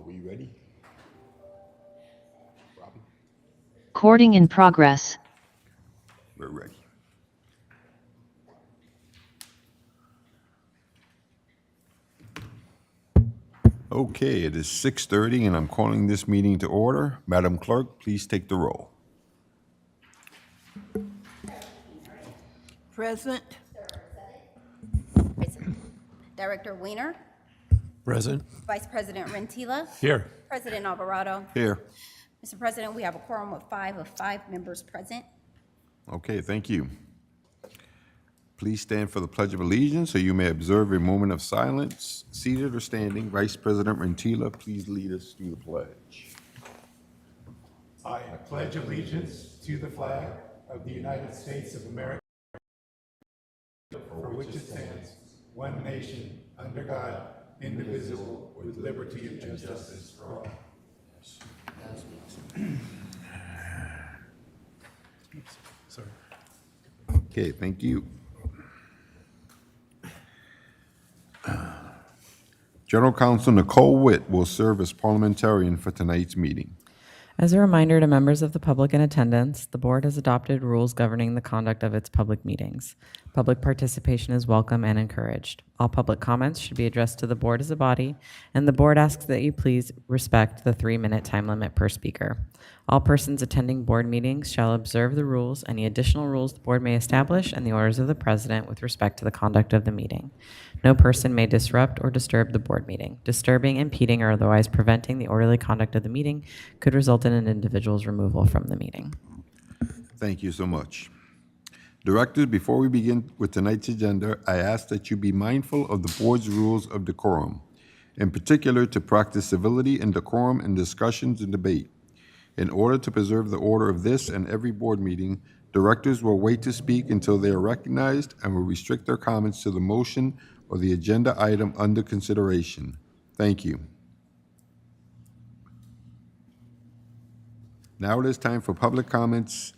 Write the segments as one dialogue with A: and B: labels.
A: we ready? Robin?
B: Recording in progress.
A: We're ready. Okay, it is 6:30 and I'm calling this meeting to order. Madam Clerk, please take the roll.
C: Present.
D: Director Weiner,
E: Present.
D: Vice President Rentila,
E: Here.
D: President Alvarado.
A: Here.
D: Mr. President, we have a quorum of five members present.
A: Okay, thank you. Please stand for the Pledge of Allegiance so you may observe a moment of silence, seated or standing. Vice President Rentila, please lead us through the pledge.
E: I pledge allegiance to the flag of the United States of America, for which it stands, one nation, under God, indivisible, with liberty and justice for all. Sorry.
A: Okay, thank you. General Counsel Nicole Witt will serve as parliamentarian for tonight's meeting.
F: As a reminder to members of the public in attendance, the board has adopted rules governing the conduct of its public meetings. Public participation is welcome and encouraged. All public comments should be addressed to the board as a body, and the board asks that you please respect the 3-minute time limit per speaker. All persons attending board meetings shall observe the rules, any additional rules the board may establish, and the orders of the president with respect to the conduct of the meeting. No person may disrupt or disturb the board meeting. Disturbing, impeding, or otherwise preventing the orderly conduct of the meeting could result in an individual's removal from the meeting.
A: Thank you so much. Directors, before we begin with tonight's agenda, I ask that you be mindful of the board's rules of decorum, in particular to practice civility and decorum in discussions and debate. In order to preserve the order of this and every board meeting, directors will wait to speak until they are recognized and will restrict their comments to the motion or the agenda item under consideration. Thank you. Now it is time for public comments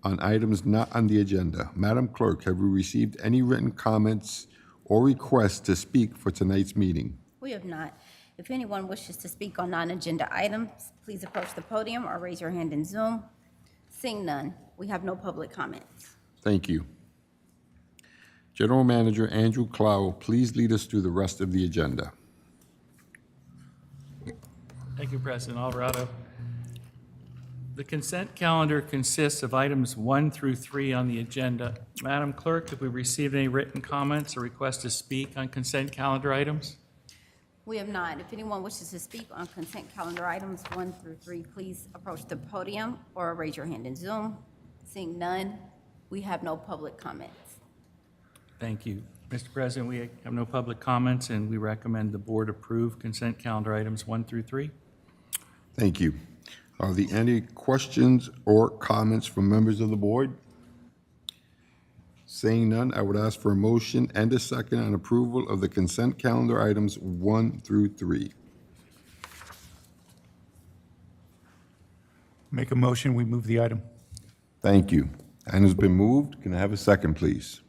A: on items not on the agenda. Madam Clerk, have we received any written comments or requests to speak for tonight's meeting?
D: We have not. If anyone wishes to speak on non-agenda items, please approach the podium or raise your hand in Zoom. Seeing none, we have no public comments.
A: Thank you. General Manager Andrew Clow, please lead us through the rest of the agenda.
G: Thank you, President Alvarado. The consent calendar consists of items 1 through 3 on the agenda. Madam Clerk, have we received any written comments or requests to speak on consent calendar items?
D: We have not. If anyone wishes to speak on consent calendar items 1 through 3, please approach the podium or raise your hand in Zoom. Seeing none, we have no public comments.
G: Thank you. Mr. President, we have no public comments, and we recommend the board approve consent calendar items 1 through 3.
A: Thank you. Are there any questions or comments from members of the board? Saying none, I would ask for a motion and a second on approval of the consent calendar items 1 through 3.
E: Make a motion, we move the item.
A: Thank you. Item has been moved. Can I have a second, please?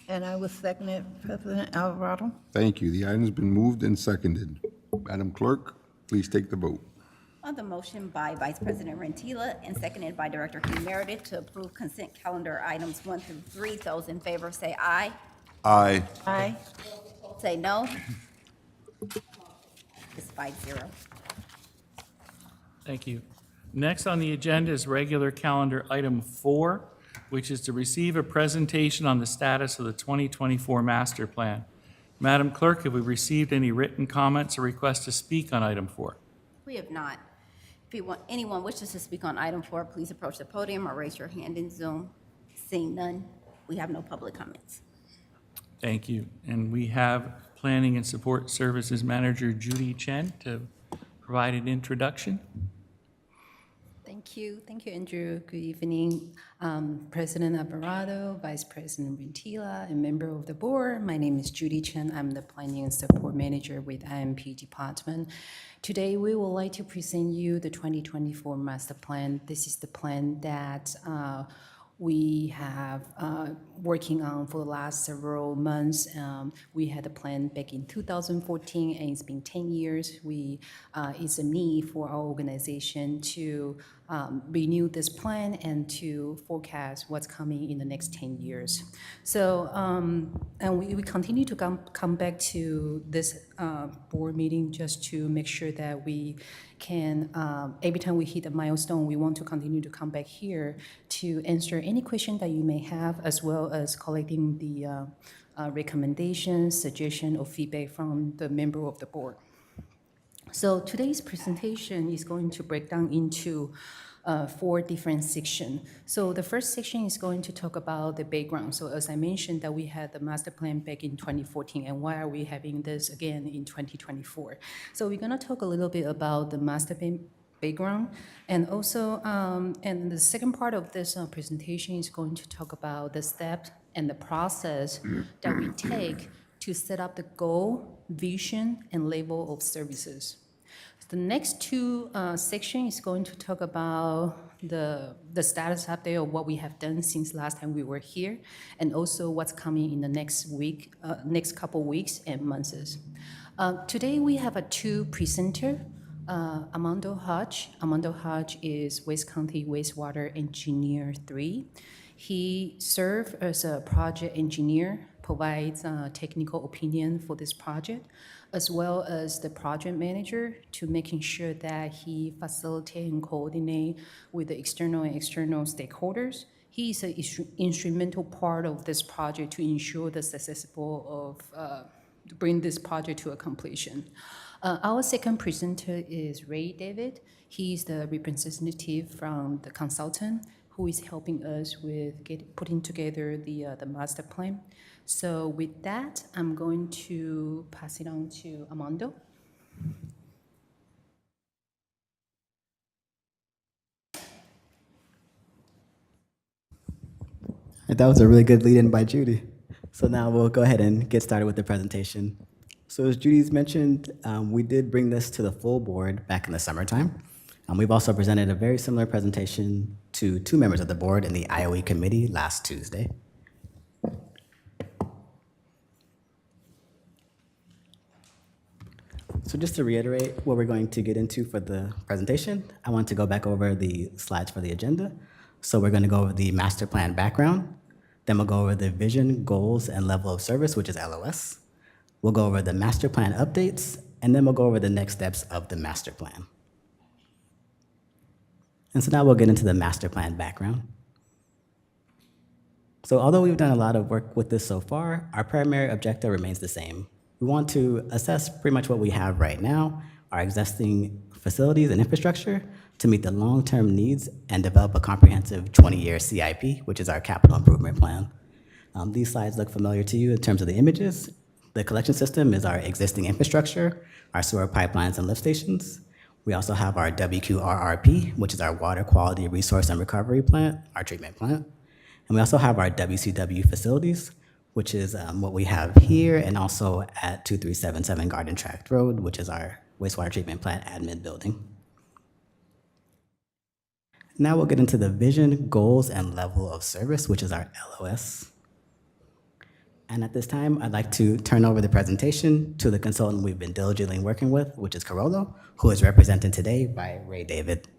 C: And I will second it, President Alvarado.
A: Thank you. The item has been moved and seconded. Madam Clerk, please take the vote.
D: On the motion by Vice President Rentila and seconded by Director King Meredith to approve consent calendar items 1 through 3, those in favor say aye.
A: Aye.
C: Aye.
D: Say no. It's 5-0.
G: Thank you. Next on the agenda is regular calendar item 4, which is to receive a presentation on the status of the 2024 master plan. Madam Clerk, have we received any written comments or requests to speak on item 4?
D: We have not. If anyone wishes to speak on item 4, please approach the podium or raise your hand in Zoom. Seeing none, we have no public comments.
G: Thank you. And we have Planning and Support Services Manager Judy Chen to provide an introduction.
H: Thank you, Andrew. Good evening, President Alvarado, Vice President Rentila, and member of the board. My name is Judy Chen. I'm the Planning and Support Manager with IMP Department. Today, we would like to present you the 2024 Master Plan. This is the plan that we have working on for the last several months. We had a plan back in 2014, and it's been 10 years. It's a need for our organization to renew this plan and to forecast what's coming in the next 10 years. So, and we continue to come back to this board meeting just to make sure that we can, every time we hit a milestone, we want to continue to come back here to answer any question that you may have, as well as collecting the recommendations, suggestion, or feedback from the member of the board. So today's presentation is going to break down into 4 different sections. So the first section is going to talk about the background. So as I mentioned, that we had the master plan back in 2014, and why are we having this again in 2024? So we're going to talk a little bit about the master plan background, and also, and the second part of this presentation is going to talk about the steps and the process that we take to set up the goal, vision, and level of services. The next 2 sections is going to talk about the status update of what we have done since last time we were here, and also what's coming in the next week, next couple weeks and months. Today we have 2 presenters. Armando Hodge. Armando Hodge is West County Wastewater Engineer 3. He served as a project engineer, provides technical opinion for this project, as well as the project manager to making sure that he facilitate and coordinate with the external and external stakeholders. He is an instrumental part of this project to ensure the successful of to bring this project to a completion. Our second presenter is Ray David. He's the representative from the consultant who is helping us with putting together the master plan. So with that, I'm going to pass it on to Armando.
I: That was a really good lead-in by Judy. So now we'll go ahead and get started with the presentation. So as Judy's mentioned, we did bring this to the full board back in the summertime. We've also presented a very similar presentation to 2 members of the board in the IOE committee last Tuesday. So just to reiterate what we're going to get into for the presentation, I want to go back over the slides for the agenda. So we're going to go over the master plan background, then we'll go over the vision, goals, and level of service, which is LOS. We'll go over the master plan updates, and then we'll go over the next steps of the master plan. And so now we'll get into the master plan background. So although we've done a lot of work with this so far, our primary objective remains the same. We want to assess pretty much what we have right now, our existing facilities and infrastructure, to meet the long-term needs and develop a comprehensive 20-year CIP, which is our capital improvement plan. These slides look familiar to you in terms of the images. The collection system is our existing infrastructure, our sewer pipelines and lift stations. We also have our WQRRP, which is our water quality resource and recovery plant, our treatment plant. And we also have our WCW facilities, which is what we have here, and also at 2377 Garden Tract Road, which is our wastewater treatment plant admin building. Now we'll get into the vision, goals, and level of service, which is our LOS. And at this time, I'd like to turn over the presentation to the consultant we've been diligently working with, which is Carollo, who is represented today by Ray David.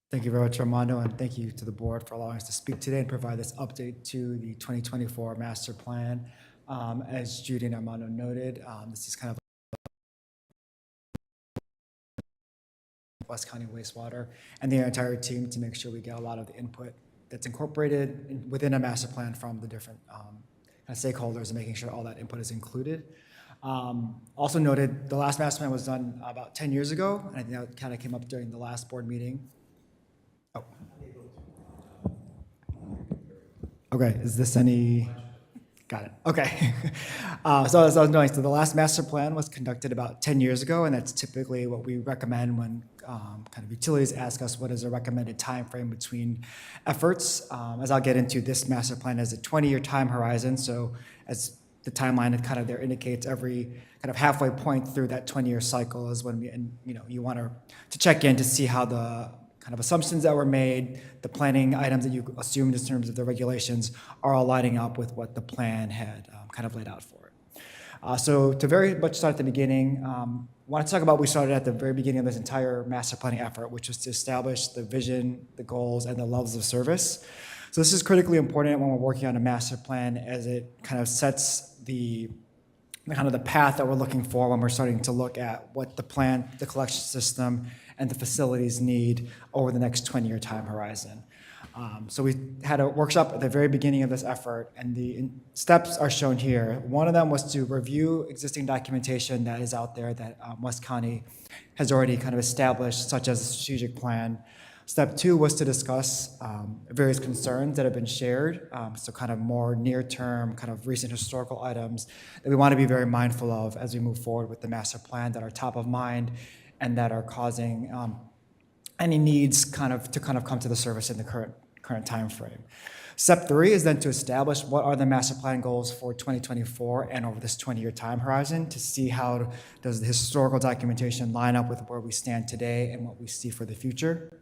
J: Thank you very much, Armando, and thank you to the board for allowing us to speak today and provide this update to the 2024 master plan. As Judy and Armando noted, this is kind of West County Wastewater and the entire team to make sure we get a lot of the input that's incorporated within a master plan from the different kind of stakeholders, and making sure all that input is included. Also noted, the last master plan was done about 10 years ago, and I think that kind of came up during the last board meeting. Oh. Okay, is this any? Got it. Okay. So as I was knowing, so the last master plan was conducted about 10 years ago, and that's typically what we recommend when kind of utilities ask us what is a recommended time frame between efforts. As I'll get into, this master plan has a 20-year time horizon. So as the timeline that kind of there indicates every kind of halfway point through that 20-year cycle is when we, and you want to check in to see how the kind of assumptions that were made, the planning items that you assumed in terms of the regulations are all lining up with what the plan had kind of laid out for it. So to very much start at the beginning, I want to talk about we started at the very beginning of this entire master planning effort, which was to establish the vision, the goals, and the levels of service. So this is critically important when we're working on a master plan, as it kind of sets the kind of the path that we're looking for when we're starting to look at what the plan, the collection system, and the facilities need over the next 20-year time horizon. So we had a workshop at the very beginning of this effort, and the steps are shown here. One of them was to review existing documentation that is out there that West County has already kind of established, such as a strategic plan. Step 2 was to discuss various concerns that have been shared, so kind of more near-term, kind of recent historical items that we want to be very mindful of as we move forward with the master plan that are top of mind and that are causing any needs kind of come to the surface in the current time frame. Step 3 is then to establish what are the master plan goals for 2024 and over this 20-year time horizon to see how does the historical documentation line up with where we stand today and what we see for the future.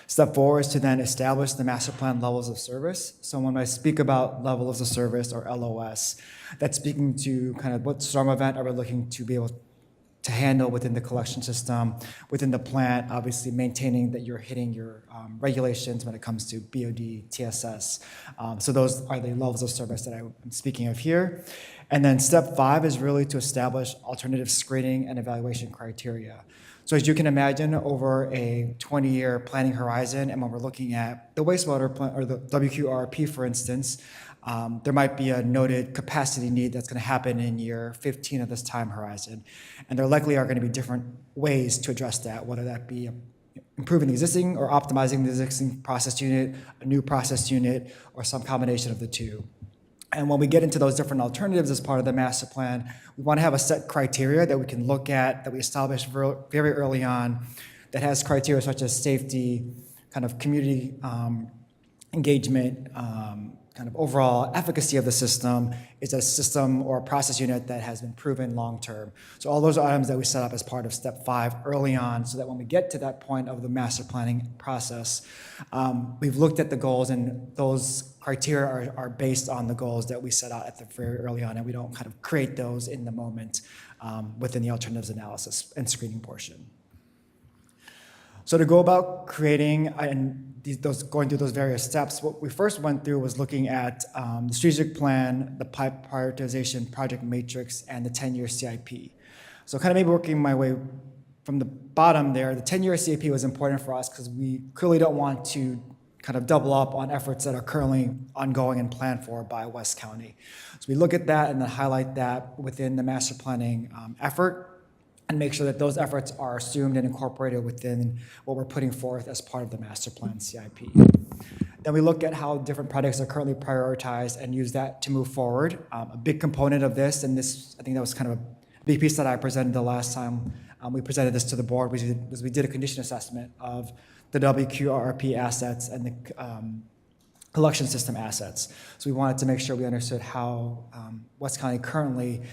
J: Step 4 is to then establish the master plan levels of service. So when I speak about levels of service or LOS, that's speaking to kind of what storm event are we looking to be able to handle within the collection system, within the plant, obviously maintaining that you're hitting your regulations when it comes to BOD, TSS. So those are the levels of service that I'm speaking of here. And then step 5 is really to establish alternative screening and evaluation criteria. So as you can imagine, over a 20-year planning horizon, and when we're looking at the wastewater plant or the WQRP, for instance, there might be a noted capacity need that's going to happen in year 15 of this time horizon. And there likely are going to be different ways to address that, whether that be improving the existing or optimizing the existing process unit, a new process unit, or some combination of the two. And when we get into those different alternatives as part of the master plan, we want to have a set criteria that we can look at, that we establish very early on, that has criteria such as safety, kind of community engagement, kind of overall efficacy of the system. Is a system or a process unit that has been proven long-term. So all those items that we set up as part of step 5 early on, so that when we get to that point of the master planning process, we've looked at the goals, and those criteria are based on the goals that we set out at the very early on, and we don't kind of create those in the moment within the alternatives analysis and screening portion. So to go about creating and going through those various steps, what we first went through was looking at the strategic plan, the pipe prioritization project matrix, and the 10-year CIP. So kind of maybe working my way from the bottom there, the 10-year CIP was important for us because we clearly don't want to kind of double up on efforts that are currently ongoing and planned for by West County. So we look at that and then highlight that within the master planning effort, and make sure that those efforts are assumed and incorporated within what we're putting forth as part of the master plan CIP. Then we look at how different projects are currently prioritized and use that to move forward. A big component of this, and this, I think that was kind of a big piece that I presented the last time we presented this to the board, was we did a condition assessment of the WQRP assets and the collection system assets. So we wanted to make sure we understood how West County currently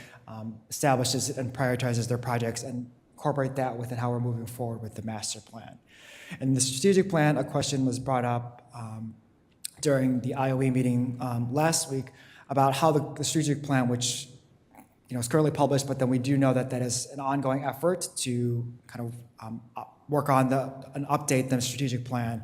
J: establishes and prioritizes their projects and incorporate that within how we're moving forward with the master plan. In the strategic plan, a question was brought up during the IOE meeting last week about how the strategic plan, which is currently published, but then we do know that that is an ongoing effort to kind of work on and update the strategic plan.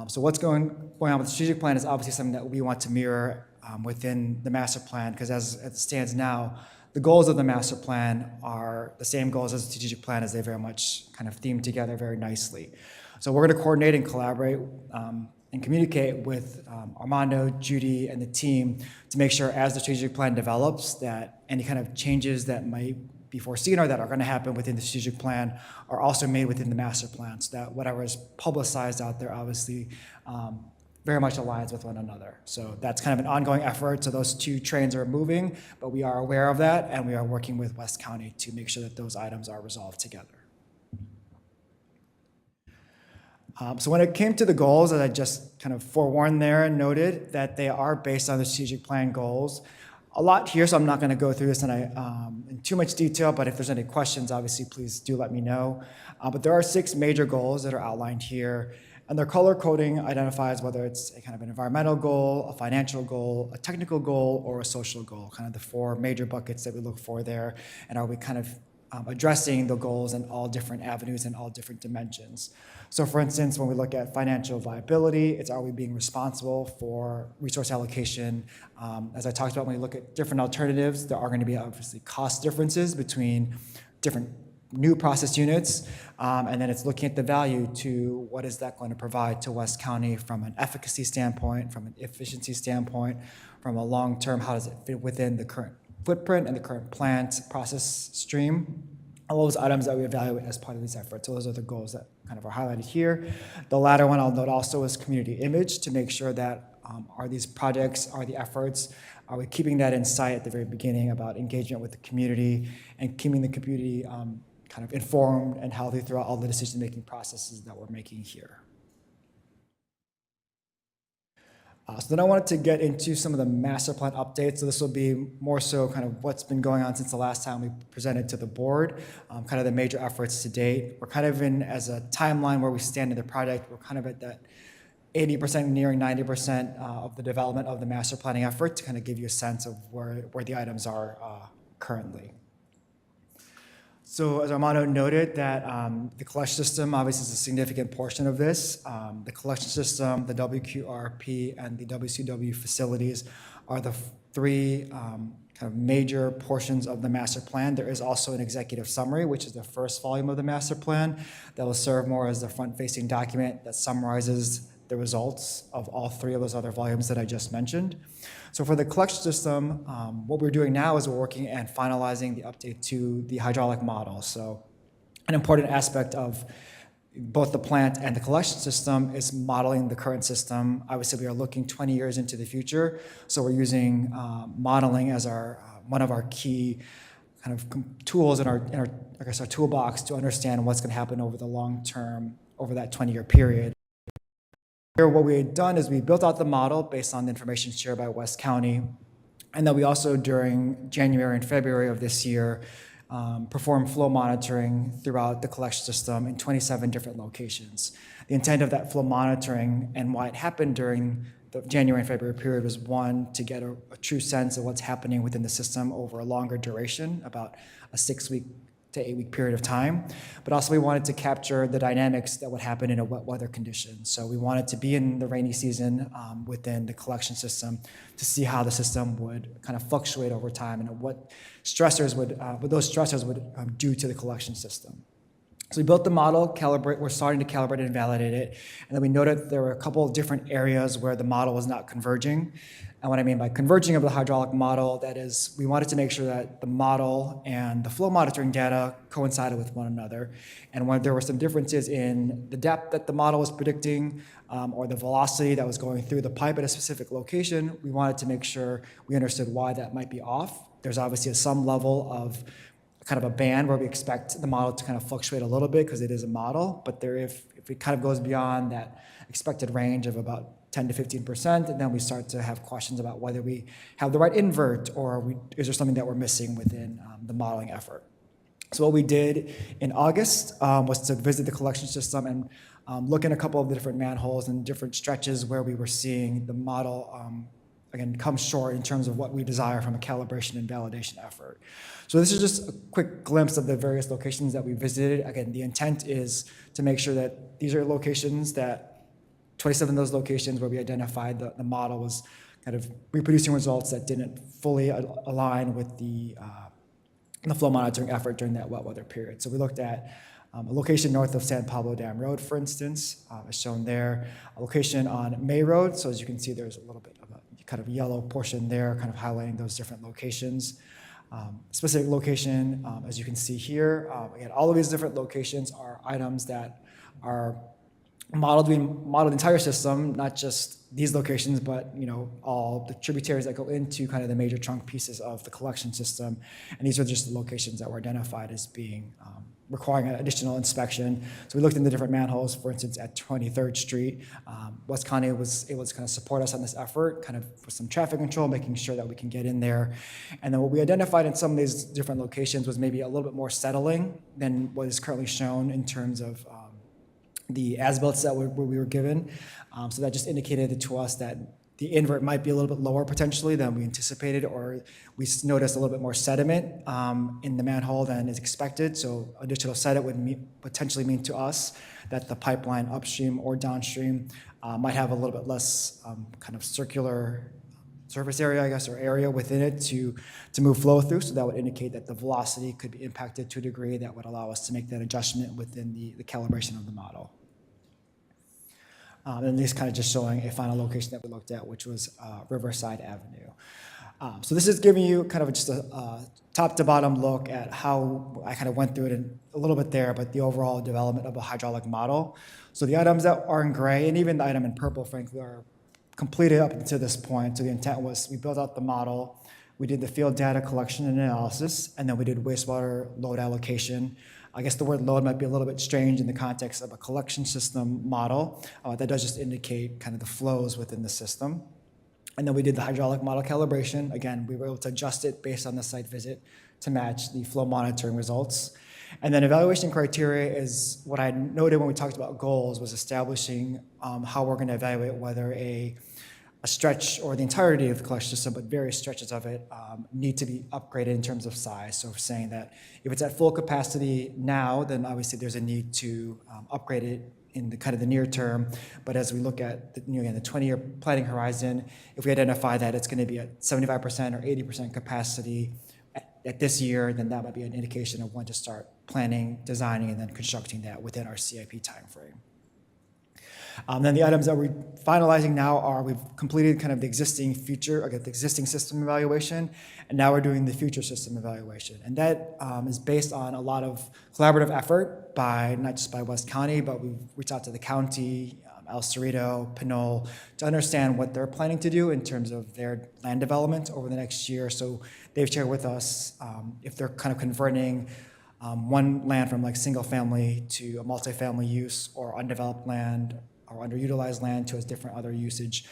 J: So what's going on with the strategic plan is obviously something that we want to mirror within the master plan, because as it stands now, the goals of the master plan are the same goals as the strategic plan, as they very much kind of theme together very nicely. So we're going to coordinate and collaborate and communicate with Armando, Judy, and the team to make sure as the strategic plan develops that any kind of changes that might be foreseen or that are going to happen within the strategic plan are also made within the master plan, so that whatever is publicized out there obviously very much aligns with one another. So that's kind of an ongoing effort. So those two trains are moving, but we are aware of that, and we are working with West County to make sure that those items are resolved together. So when it came to the goals, as I just kind of forewarned there and noted that they are based on the strategic plan goals, a lot here, so I'm not going to go through this in too much detail, but if there's any questions, obviously, please do let me know. But there are 6 major goals that are outlined here, and their color coding identifies whether it's a kind of an environmental goal, a financial goal, a technical goal, or a social goal, kind of the 4 major buckets that we look for there, and are we kind of addressing the goals in all different avenues and all different dimensions. So for instance, when we look at financial viability, it's are we being responsible for resource allocation? As I talked about, when we look at different alternatives, there are going to be obviously cost differences between different new process units, and then it's looking at the value to what is that going to provide to West County from an efficacy standpoint, from an efficiency standpoint, from a long-term, how does it fit within the current footprint and the current plant process stream. All those items that we evaluate as part of these efforts. So those are the goals that kind of are highlighted here. The latter one I'll note also is community image, to make sure that are these projects, are the efforts, are we keeping that in sight at the very beginning about engagement with the community and keeping the community kind of informed and healthy throughout all the decision-making processes that we're making here. So then I wanted to get into some of the master plan updates. So this will be more so kind of what's been going on since the last time we presented to the board, kind of the major efforts to date. We're kind of in, as a timeline where we stand in the project, we're kind of at that 80%, nearing 90% of the development of the master planning effort, to kind of give you a sense of where the items are currently. So as Armando noted, that the collection system obviously is a significant portion of this. The collection system, the WQRP, and the WCW facilities are the 3 kind of major portions of the master plan. There is also an executive summary, which is the first volume of the master plan, that will serve more as the front-facing document that summarizes the results of all 3 of those other volumes that I just mentioned. So for the collection system, what we're doing now is we're working and finalizing the update to the hydraulic model. So an important aspect of both the plant and the collection system is modeling the current system. Obviously, we are looking 20 years into the future, so we're using modeling as our one of our key kind of tools in our I guess our toolbox to understand what's going to happen over the long term, over that 20-year period. Here, what we had done is we built out the model based on the information shared by West County, and then we also, during January and February of this year, performed flow monitoring throughout the collection system in 27 different locations. The intent of that flow monitoring and why it happened during the January and February period was, 1, to get a true sense of what's happening within the system over a longer duration, about a 6-week to 8-week period of time, but also we wanted to capture the dynamics that would happen in a wet weather condition. So we wanted to be in the rainy season within the collection system to see how the system would kind of fluctuate over time and what stressors what those stressors would do to the collection system. So we built the model, we're starting to calibrate and validate it, and then we noted there were a couple of different areas where the model was not converging. And what I mean by converging of the hydraulic model, that is, we wanted to make sure that the model and the flow monitoring data coincided with one another. And when there were some differences in the depth that the model was predicting, or the velocity that was going through the pipe at a specific location, we wanted to make sure we understood why that might be off. There's obviously some level of kind of a band where we expect the model to kind of fluctuate a little bit because it is a model, but if it kind of goes beyond that expected range of about 10 to 15%, and then we start to have questions about whether we have the right invert, or is there something that we're missing within the modeling effort. So what we did in August was to visit the collection system and look in a couple of the different manholes and different stretches where we were seeing the model again, come short in terms of what we desire from a calibration and validation effort. So this is just a quick glimpse of the various locations that we visited. Again, the intent is to make sure that these are locations that 27 of those locations where we identified the model was kind of reproducing results that didn't fully align with the flow monitoring effort during that wet weather period. So we looked at a location north of San Pablo Dam Road, for instance, as shown there. A location on May Road. So as you can see, there's a little bit of a kind of yellow portion there, kind of highlighting those different locations. Specific location, as you can see here. Again, all of these different locations are items that are modeled the entire system, not just these locations, but all the tributaries that go into kind of the major trunk pieces of the collection system. And these are just the locations that were identified as being requiring an additional inspection. So we looked into different manholes, for instance, at 23rd Street. West County was able to kind of support us on this effort, kind of with some traffic control, making sure that we can get in there. And then what we identified in some of these different locations was maybe a little bit more settling than what is currently shown in terms of the as-built that we were given. So that just indicated to us that the invert might be a little bit lower potentially than we anticipated, or we noticed a little bit more sediment in the manhole than is expected. So additional sediment would potentially mean to us that the pipeline upstream or downstream might have a little bit less kind of circular surface area, I guess, or area within it to move flow through. So that would indicate that the velocity could be impacted to a degree that would allow us to make that adjustment within the calibration of the model. And this kind of just showing a final location that we looked at, which was Riverside Avenue. So this is giving you kind of just a top to bottom look at how I kind of went through it in a little bit there, but the overall development of a hydraulic model. So the items that are in gray, and even the item in purple, frankly, are completed up until this point. So the intent was we built out the model, we did the field data collection and analysis, and then we did wastewater load allocation. I guess the word load might be a little bit strange in the context of a collection system model. That does just indicate kind of the flows within the system. And then we did the hydraulic model calibration. Again, we were able to adjust it based on the site visit to match the flow monitoring results. And then evaluation criteria is what I noted when we talked about goals, was establishing how we're going to evaluate whether a stretch or the entirety of the collection system, but various stretches of it need to be upgraded in terms of size. So we're saying that if it's at full capacity now, then obviously there's a need to upgrade it in the kind of the near term. But as we look at the 20-year planning horizon, if we identify that it's going to be at 75% or 80% capacity at this year, then that might be an indication of when to start planning, designing, and then constructing that within our CIP timeframe. Then the items that we're finalizing now are we've completed kind of the existing the existing system evaluation, and now we're doing the future system evaluation. And that is based on a lot of collaborative effort by, not just by West County, but we've reached out to the county, El Cerrito, Pinole, to understand what they're planning to do in terms of their land development over the next year. So they've shared with us if they're kind of converting one land from like single family to a multifamily use, or undeveloped land or underutilized land to its different other usage,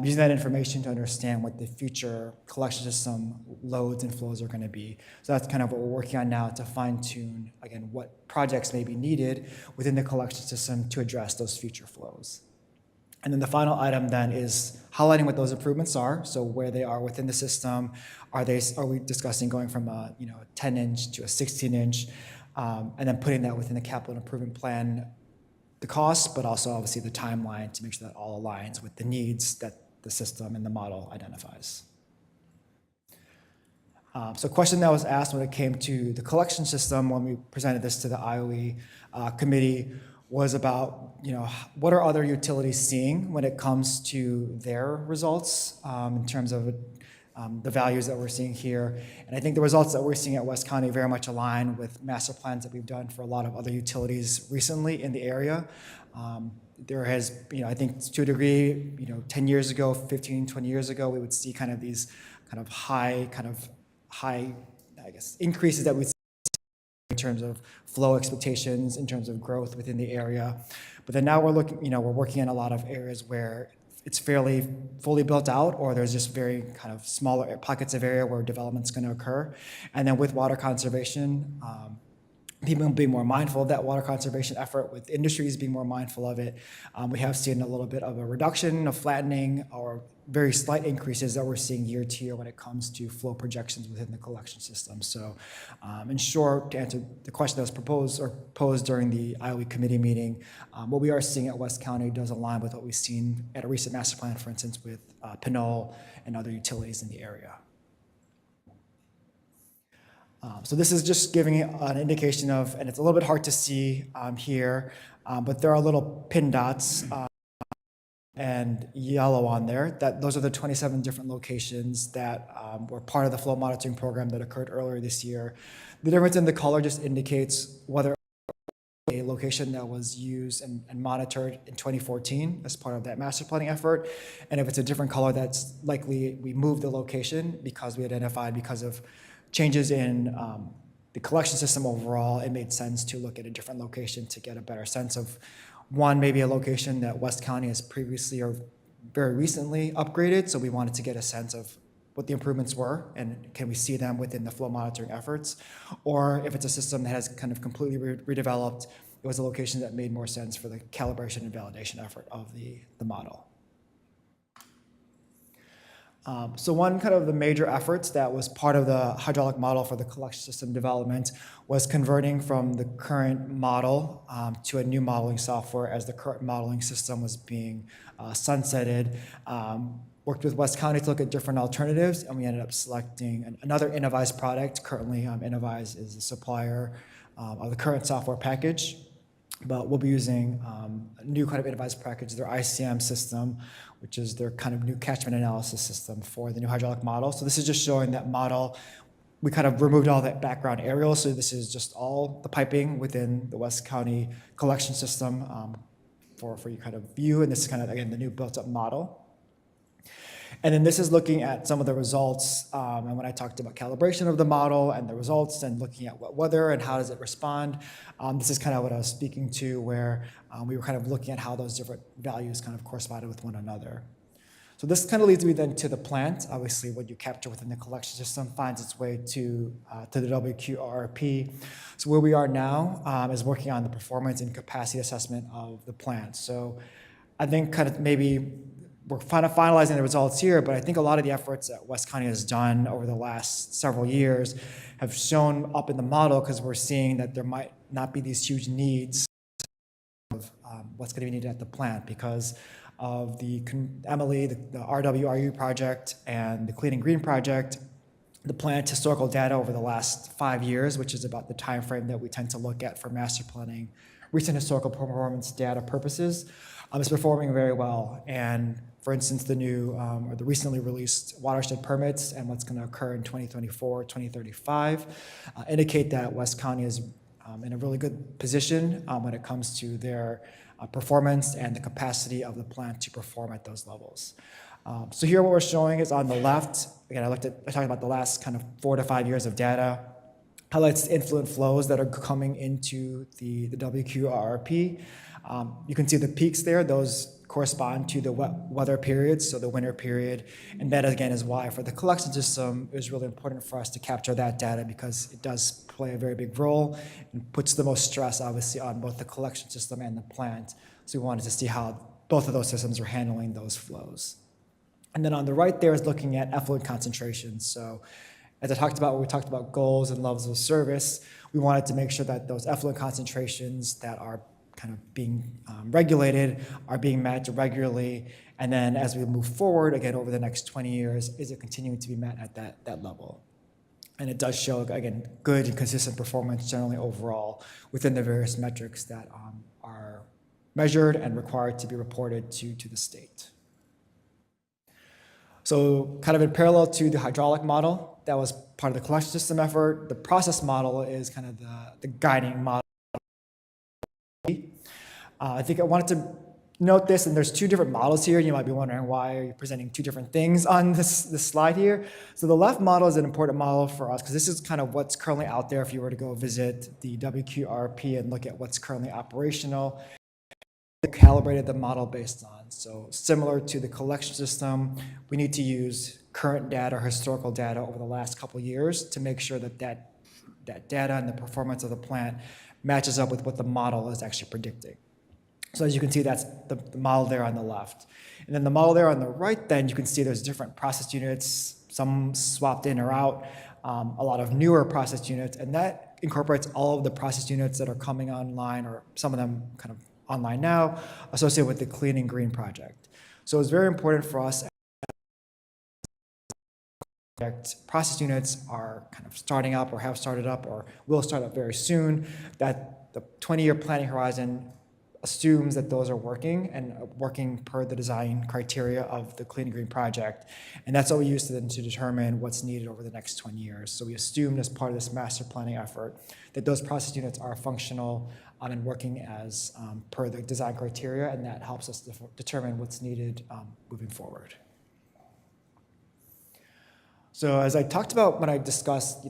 J: using that information to understand what the future collection system loads and flows are going to be. So that's kind of what we're working on now, to fine tune, again, what projects may be needed within the collection system to address those future flows. And then the final item then is highlighting what those improvements are, so where they are within the system. Are we discussing going from a 10-inch to a 16-inch, and then putting that within the capital improvement plan, the cost, but also obviously the timeline, to make sure that all aligns with the needs that the system and the model identifies. So a question that was asked when it came to the collection system when we presented this to the IOE committee was about, what are other utilities seeing when it comes to their results in terms of the values that we're seeing here. And I think the results that we're seeing at West County very much align with master plans that we've done for a lot of other utilities recently in the area. There has, I think to a degree, 10 years ago, 15, 20 years ago, we would see kind of these high, I guess, increases that we see in terms of flow expectations, in terms of growth within the area. But then now we're working in a lot of areas where it's fairly fully built out, or there's just very kind of smaller pockets of area where development's going to occur. And then with water conservation, people being more mindful of that water conservation effort, with industries being more mindful of it, we have seen a little bit of a reduction, a flattening, or very slight increases that we're seeing year to year when it comes to flow projections within the collection system. So in short, to answer the question that was posed during the IOE committee meeting, what we are seeing at West County does align with what we've seen at a recent master plan, for instance, with Pinole and other utilities in the area. So this is just giving an indication of, and it's a little bit hard to see here, but there are little pin dots and yellow on there. Those are the 27 different locations that were part of the flow monitoring program that occurred earlier this year. The difference in the color just indicates whether a location that was used and monitored in 2014 as part of that master planning effort, and if it's a different color, that's likely we moved the location because we identified, because of changes in the collection system overall, it made sense to look at a different location to get a better sense of, one, maybe a location that West County has previously or very recently upgraded. So we wanted to get a sense of what the improvements were and can we see them within the flow monitoring efforts. Or if it's a system that has kind of completely redeveloped, it was a location that made more sense for the calibration and validation effort of the model. So one kind of the major efforts that was part of the hydraulic model for the collection system development was converting from the current model to a new modeling software as the current modeling system was being sunsetted. Worked with West County to look at different alternatives, and we ended up selecting another Innovyze product. Currently, Innovyze is the supplier of the current software package, but we'll be using a new kind of Innovyze package, their ICM system, which is their kind of new catchment analysis system for the new hydraulic model. So this is just showing that model. We kind of removed all that background aerial, so this is just all the piping within the West County collection system for you kind of view, and this is kind of, again, the new built-up model. And then this is looking at some of the results, and when I talked about calibration of the model and the results and looking at wet weather and how does it respond, this is kind of what I was speaking to, where we were kind of looking at how those different values kind of corresponded with one another. So this kind of leads me then to the plant. Obviously, what you capture within the collection system finds its way to the WQRP. So where we are now is working on the performance and capacity assessment of the plant. So I think kind of maybe we're finalizing the results here, but I think a lot of the efforts that West County has done over the last several years have shown up in the model, because we're seeing that there might not be these huge needs of what's going to be needed at the plant because of the Emily, the RWRU project, and the Clean and Green project. The plant historical data over the last 5 years, which is about the time frame that we tend to look at for master planning, recent historical performance data purposes, is performing very well. And for instance, the new or the recently released watershed permits and what's going to occur in 2024, 2035 indicate that West County is in a really good position when it comes to their performance and the capacity of the plant to perform at those levels. So here what we're showing is on the left, again, I talked about the last kind of 4 to 5 years of data, highlights influent flows that are coming into the WQRP. You can see the peaks there, those correspond to the wet weather periods, so the winter period. And that again is why for the collection system, it was really important for us to capture that data, because it does play a very big role and puts the most stress obviously on both the collection system and the plant. So we wanted to see how both of those systems are handling those flows. And then on the right there is looking at effluent concentrations. So as I talked about, when we talked about goals and levels of service, we wanted to make sure that those effluent concentrations that are kind of being regulated are being met regularly. And then as we move forward, again, over the next 20 years, is it continuing to be met at that level? And it does show, again, good and consistent performance generally overall within the various metrics that are measured and required to be reported to the state. So kind of in parallel to the hydraulic model, that was part of the collection system effort. The process model is kind of the guiding model. I think I wanted to note this, and there's 2 different models here. You might be wondering, why are you presenting 2 different things on this slide here? So the left model is an important model for us, because this is kind of what's currently out there if you were to go visit the WQRP and look at what's currently operational. Calibrated the model based on. So similar to the collection system, we need to use current data or historical data over the last couple of years to make sure that data and the performance of the plant matches up with what the model is actually predicting. So as you can see, that's the model there on the left. And then the model there on the right, then you can see there's different process units, some swapped in or out, a lot of newer process units, and that incorporates all of the process units that are coming online, or some of them kind of online now, associated with the Clean and Green project. So it's very important for us. Process units are kind of starting up or have started up or will start up very soon, that the 20-year planning horizon assumes that those are working and working per the design criteria of the Clean and Green project. And that's what we use to determine what's needed over the next 20 years. So we assumed as part of this master planning effort that those process units are functional and working as per the design criteria, and that helps us determine what's needed moving forward. So as I talked about when I discussed,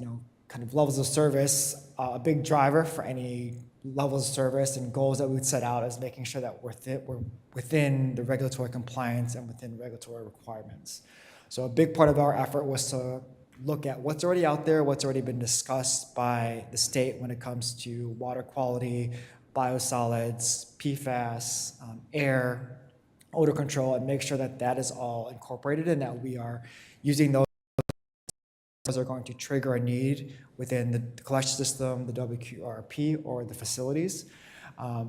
J: kind of levels of service, a big driver for any levels of service and goals that we would set out is making sure that we're within the regulatory compliance and within regulatory requirements. So a big part of our effort was to look at what's already out there, what's already been discussed by the state when it comes to water quality, biosolids, PFAS, air, odor control, and make sure that that is all incorporated and that we are using those are going to trigger a need within the collection system, the WQRP, or the facilities.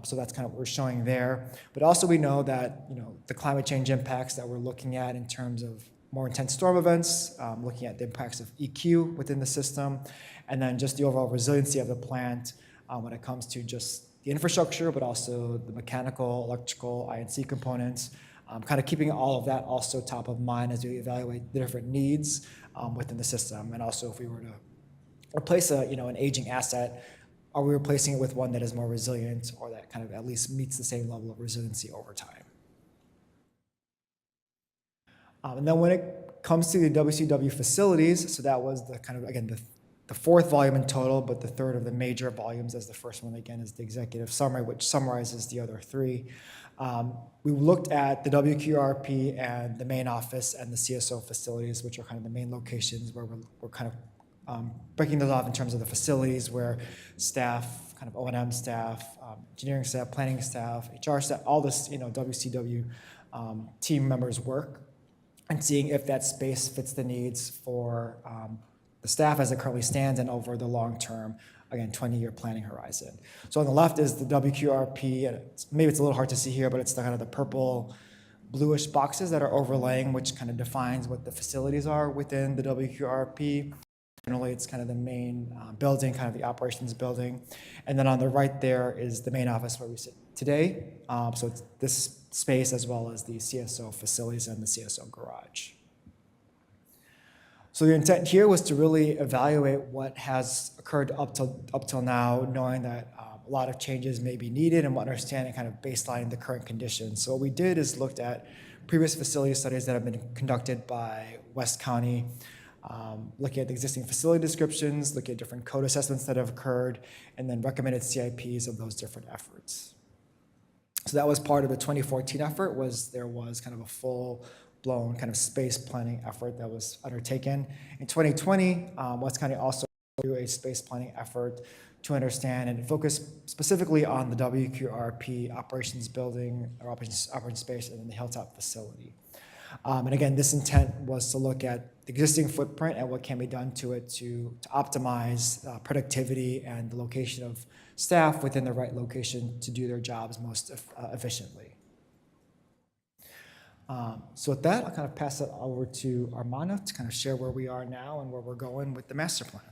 J: So that's kind of what we're showing there. But also we know that the climate change impacts that we're looking at in terms of more intense storm events, looking at the impacts of EQ within the system, and then just the overall resiliency of the plant when it comes to just the infrastructure, but also the mechanical, electrical, I&C components, kind of keeping all of that also top of mind as we evaluate the different needs within the system. And also if we were to replace an aging asset, are we replacing it with one that is more resilient or that kind of at least meets the same level of resiliency over time? And then when it comes to the WCW facilities, so that was the kind of, again, the fourth volume in total, but the third of the major volumes, as the first one, again, is the executive summary, which summarizes the other three. We looked at the WQRP and the main office and the CSO facilities, which are kind of the main locations where we're kind of breaking those off in terms of the facilities where staff, kind of O&M staff, engineering staff, planning staff, HR staff, all this, WCW team members work, and seeing if that space fits the needs for the staff as it currently stands and over the long term, again, 20-year planning horizon. So on the left is the WQRP, and maybe it's a little hard to see here, but it's the kind of the purple bluish boxes that are overlaying, which kind of defines what the facilities are within the WQRP. Generally, it's kind of the main building, kind of the operations building. And then on the right there is the main office where we sit today. So it's this space as well as the CSO facilities and the CSO garage. So the intent here was to really evaluate what has occurred up till now, knowing that a lot of changes may be needed and understanding kind of baseline the current conditions. So what we did is looked at previous facility studies that have been conducted by West County, looking at the existing facility descriptions, looking at different code assessments that have occurred, and then recommended CIPs of those different efforts. So that was part of the 2014 effort, there was kind of a full-blown kind of space planning effort that was undertaken. In 2020, West County also do a space planning effort to understand and focus specifically on the WQRP operations building, or operations space, and then the Hilltop facility. And again, this intent was to look at the existing footprint and what can be done to it to optimize productivity and the location of staff within the right location to do their jobs most efficiently. So with that, I'll kind of pass it over to Armando to kind of share where we are now and where we're going with the master plan.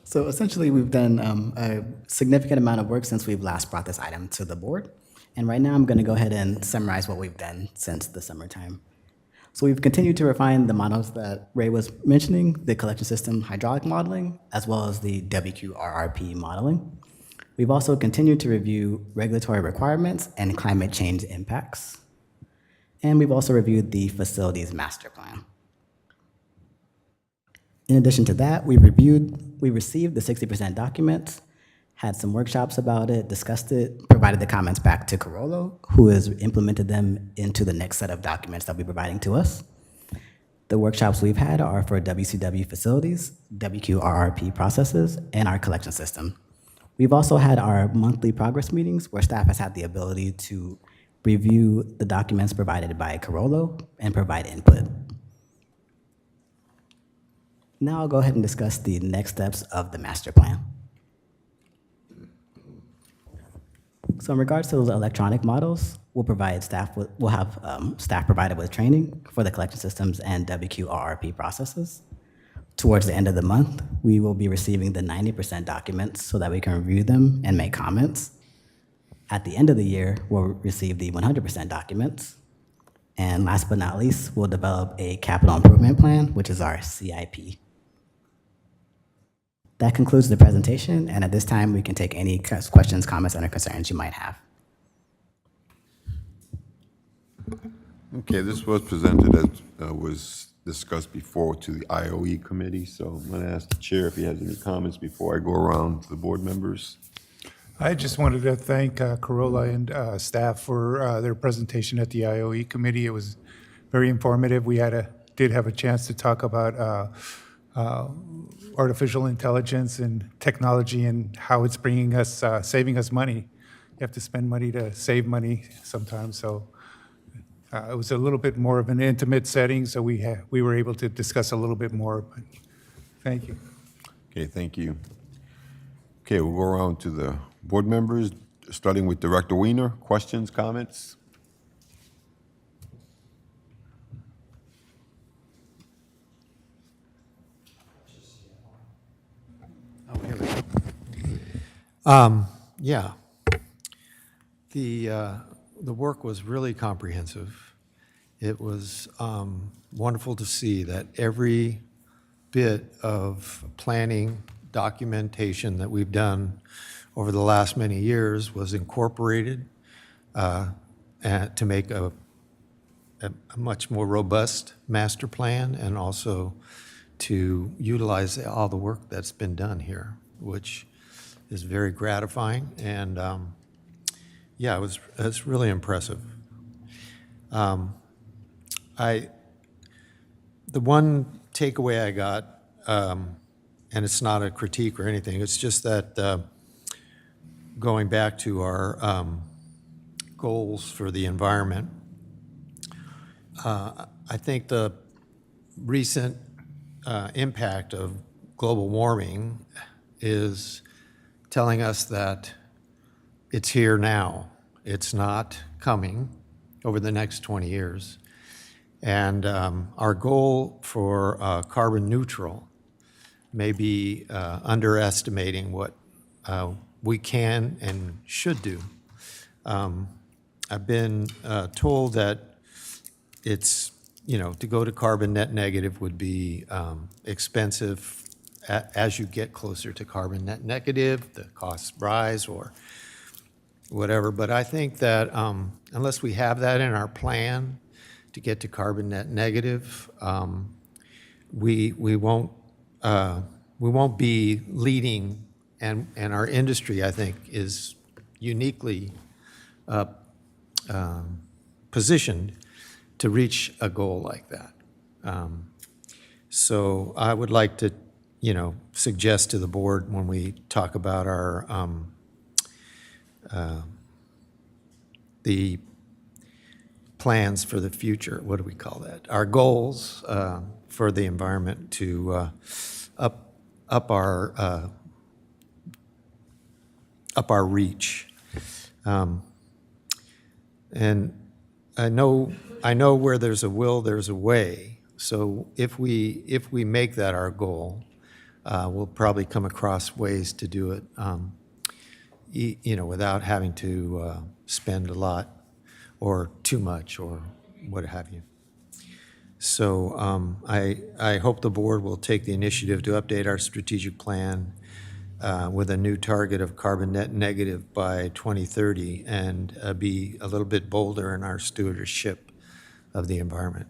I: So essentially, we've done a significant amount of work since we've last brought this item to the board. And right now, I'm going to go ahead and summarize what we've done since the summertime. So we've continued to refine the models that Ray was mentioning, the collection system hydraulic modeling, as well as the WQRRP modeling. We've also continued to review regulatory requirements and climate change impacts. And we've also reviewed the facilities master plan. In addition to that, we received the 60% documents, had some workshops about it, discussed it, provided the comments back to Carollo, who has implemented them into the next set of documents that we'll be providing to us. The workshops we've had are for WCW facilities, WQRRP processes, and our collection system. We've also had our monthly progress meetings where staff has had the ability to review the documents provided by Carollo and provide input. Now I'll go ahead and discuss the next steps of the master plan. So in regards to those electronic models, we'll have staff provided with training for the collection systems and WQRRP processes. Towards the end of the month, we will be receiving the 90% documents so that we can review them and make comments. At the end of the year, we'll receive the 100% documents. And last but not least, we'll develop a capital improvement plan, which is our CIP. That concludes the presentation, and at this time, we can take any questions, comments, or concerns you might have.
A: Okay, this was presented as was discussed before to the IOE committee, so I'm going to ask the chair if he has any comments before I go around to the board members.
E: I just wanted to thank Corolla and staff for their presentation at the IOE committee. It was very informative. We did have a chance to talk about artificial intelligence and technology and how it's bringing us, saving us money. You have to spend money to save money sometimes, so it was a little bit more of an intimate setting, so we were able to discuss a little bit more. But thank you.
A: Okay, thank you. Okay, we'll go around to the board members, starting with Director Weiner. Questions, comments?
K: Yeah. The work was really comprehensive. It was wonderful to see that every bit of planning documentation that we've done over the last many years was incorporated to make a much more robust master plan, and also to utilize all the work that's been done here, which is very gratifying. And yeah, it's really impressive. The one takeaway I got, and it's not a critique or anything, it's just that going back to our goals for the environment, I think the recent impact of global warming is telling us that it's here now. It's not coming over the next 20 years. And our goal for carbon neutral may be underestimating what we can and should do. I've been told that it's, to go to carbon net negative would be expensive. As you get closer to carbon net negative, the costs rise or whatever. But I think that unless we have that in our plan to get to carbon net negative, we won't be leading, and our industry, I think, is uniquely positioned to reach a goal like that. So I would like to, suggest to the board when we talk about our the plans for the future, what do we call that? Our goals for the environment to up our reach. And I know where there's a will, there's a way. So if we make that our goal, we'll probably come across ways to do it, without having to spend a lot or too much or what have you. So I hope the board will take the initiative to update our strategic plan with a new target of carbon net negative by 2030 and be a little bit bolder in our stewardship of the environment.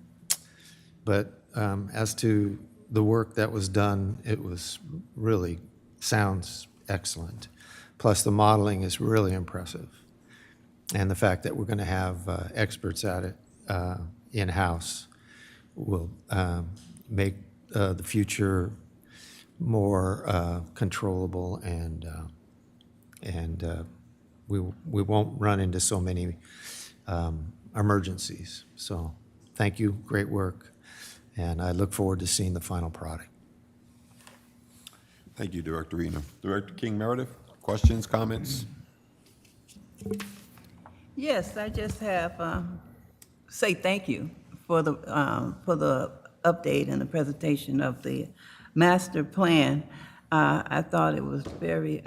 K: But as to the work that was done, it was really sounds excellent. Plus the modeling is really impressive. And the fact that we're going to have experts at it in-house will make the future more controllable, and we won't run into so many emergencies. So thank you, great work, and I look forward to seeing the final product.
A: Thank you, Director Weiner. Director King Meredith, questions, comments?
C: Yes, I just have, say thank you for the update and the presentation of the master plan. I thought it was very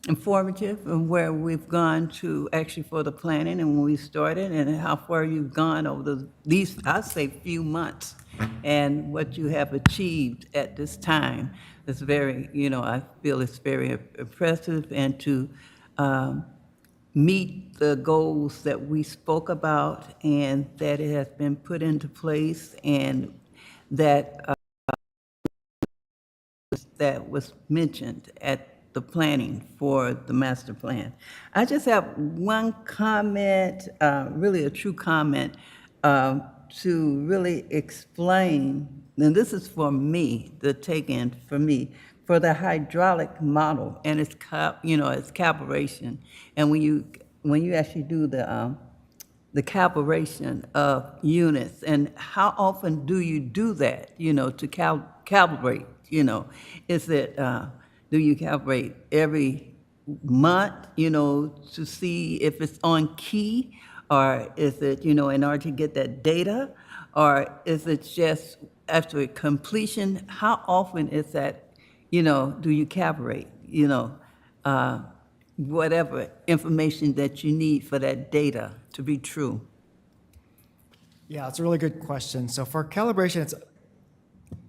C: informative and where we've gone to actually for the planning and when we started and how far you've gone over these, I'd say, few months, and what you have achieved at this time. It's very, I feel it's very impressive, and to meet the goals that we spoke about and that it has been put into place and that that was mentioned at the planning for the master plan. I just have one comment, really a true comment, to really explain, and this is for me, the take-in for me, for the hydraulic model and its its calibration. And when you actually do the calibration of units, and how often do you do that, to calibrate, Is it, do you calibrate every month, to see if it's on key? Or is it, in order to get that data? Or is it just after completion? How often is that, do you calibrate, whatever information that you need for that data to be true?
J: Yeah, it's a really good question. So for calibration,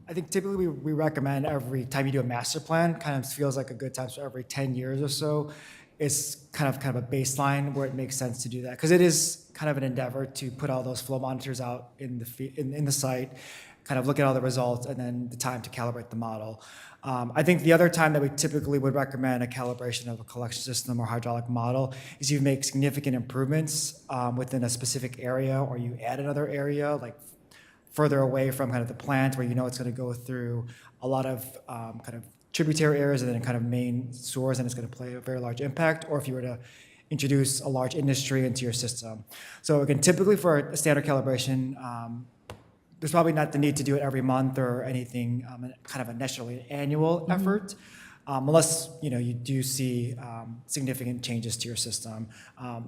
J: I think typically we recommend every time you do a master plan, kind of feels like a good time, so every 10 years or so. It's kind of a baseline where it makes sense to do that, because it is kind of an endeavor to put all those flow monitors out in the site, kind of look at all the results, and then the time to calibrate the model. I think the other time that we typically would recommend a calibration of a collection system or hydraulic model is you make significant improvements within a specific area, or you add another area, like further away from kind of the plant, where it's going to go through a lot of kind of tributary areas and then kind of main source, and it's going to play a very large impact, or if you were to introduce a large industry into your system. So again, typically for a standard calibration, there's probably not the need to do it every month or anything, kind of a necessarily annual effort, unless you do see significant changes to your system.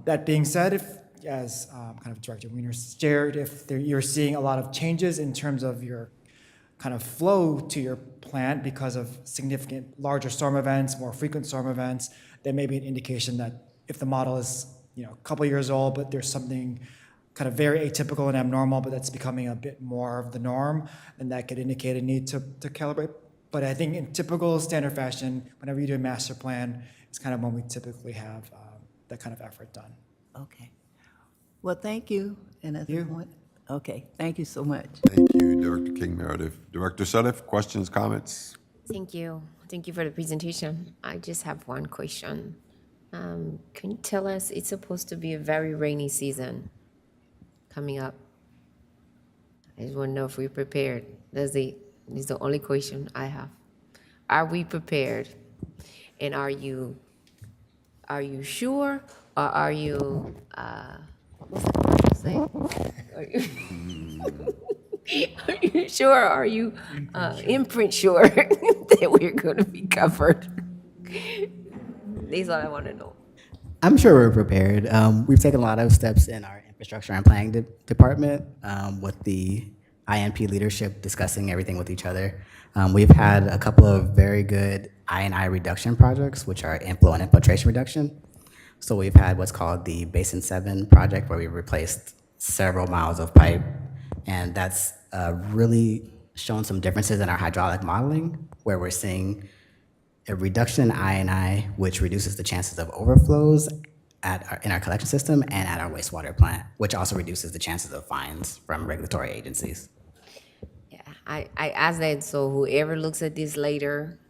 J: That being said, as kind of Director Wiener shared, if you're seeing a lot of changes in terms of your kind of flow to your plant because of significant larger storm events, more frequent storm events, there may be an indication that if the model is a couple years old, but there's something kind of very atypical and abnormal, but that's becoming a bit more of the norm, then that could indicate a need to calibrate. But I think in typical standard fashion, whenever you do a master plan, it's kind of when we typically have that kind of effort done.
C: Okay. Well, thank you. And at this point, okay, thank you so much.
A: Thank you, Director King Meredith. Director Suddiff, questions, comments?
L: Thank you. Thank you for the presentation. I just have one question. Can you tell us, it's supposed to be a very rainy season coming up. I just want to know if we're prepared. Is the only question I have. Are we prepared? And are you sure, or are you, what's the word say? Are you sure, or are you imprint sure that we're going to be covered? That's all I want to know.
I: I'm sure we're prepared. We've taken a lot of steps in our infrastructure and planning department with the INP leadership discussing everything with each other. We've had a couple of very good I&I reduction projects, which are inflow and infiltration reduction. So we've had what's called the Basin 7 project, where we replaced several miles of pipe, and that's really shown some differences in our hydraulic modeling, where we're seeing a reduction in I&I, which reduces the chances of overflows in our collection system and at our wastewater plant, which also reduces the chances of fines from regulatory agencies.
L: Yeah, I asked that so whoever looks at this later,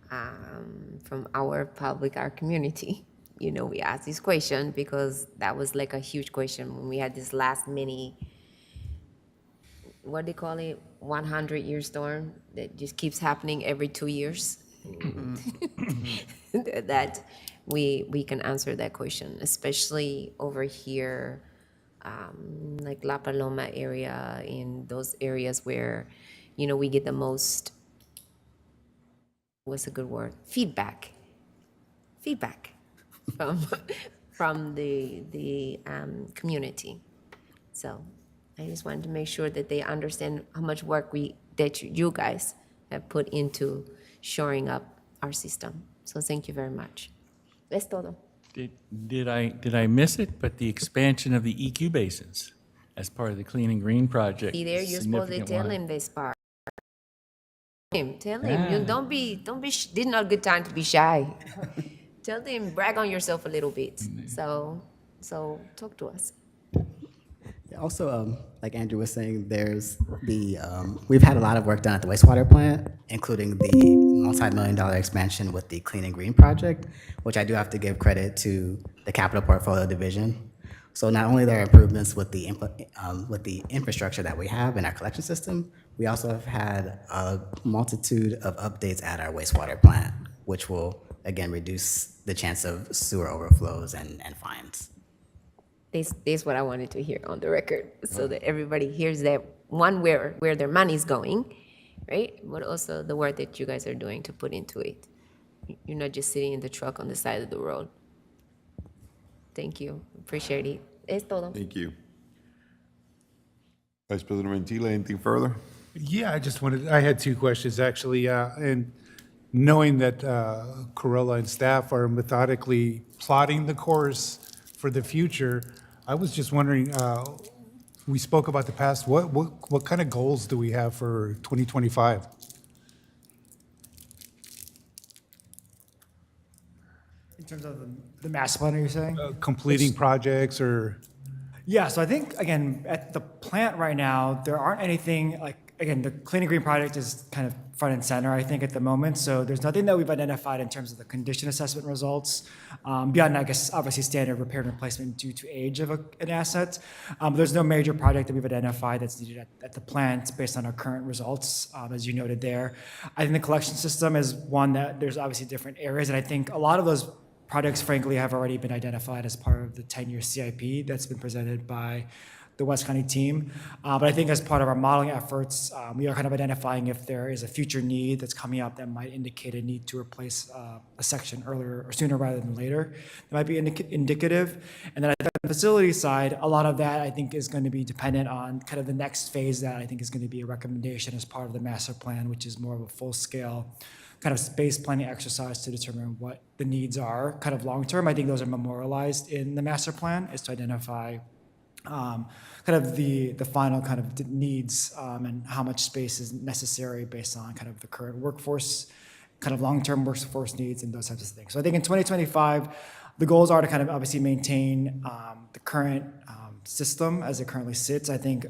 L: from our public, our community, we asked this question because that was like a huge question when we had this last mini, what do they call it, 100-year storm that just keeps happening every 2 years. That we can answer that question, especially over here, like La Paloma area, in those areas where, we get the most, what's a good word? Feedback from the community. So I just wanted to make sure that they understand how much work that you guys have put into shoring up our system. So thank you very much. Es todo.
G: Did I miss it? But the expansion of the EQ basins as part of the Clean and Green project.
L: See there,
G: is a
L: you're supposed to
G: significant
L: tell
G: one.
L: him this part. Tell him. You don't be. This is not a good time to be shy. Tell them, brag on yourself a little bit. So talk to us.
I: Also, like Andrew was saying, there's we've had a lot of work done at the wastewater plant, including the multi-million-dollar expansion with the Clean and Green project, which I do have to give credit to the Capital Portfolio Division. So not only there are improvements with the infrastructure that we have in our collection system, we also have had a multitude of updates at our wastewater plant, which will, again, reduce the chance of sewer overflows and fines.
L: This is what I wanted to hear on the record, so that everybody hears that, one, where their money's going, right? But also the work that you guys are doing to put into it. You're not just sitting in the truck on the side of the road. Thank you. Appreciate it. Es todo.
A: Thank you. Vice President Rentila, anything further?
E: Yeah, I had two questions, actually. And knowing that Corolla and staff are methodically plotting the course for the future, I was just wondering, we spoke about the past, what kind of goals do we have for 2025?
J: In terms of the master plan, are you saying?
E: Completing projects or?
J: Yeah, so I think, again, at the plant right now, there aren't anything, like, again, the Clean and Green project is kind of front and center, I think, at the moment. So there's nothing that we've identified in terms of the condition assessment results, beyond, I guess, obviously standard repair and replacement due to age of an asset. There's no major project that we've identified that's needed at the plant based on our current results, as you noted there. I think the collection system is one that there's obviously different areas, and I think a lot of those projects, frankly, have already been identified as part of the 10-year CIP that's been presented by the West County team. But I think as part of our modeling efforts, we are kind of identifying if there is a future need that's coming up that might indicate a need to replace a section earlier or sooner rather than later. That might be indicative. And then at the facility side, a lot of that I think is going to be dependent on kind of the next phase that I think is going to be a recommendation as part of the master plan, which is more of a full-scale kind of space planning exercise to determine what the needs are kind of long-term. I think those are memorialized in the master plan, is to identify kind of the final kind of needs and how much space is necessary based on kind of the current workforce, kind of long-term workforce needs and those types of things. So I think in 2025, the goals are to kind of obviously maintain the current system as it currently sits. I think,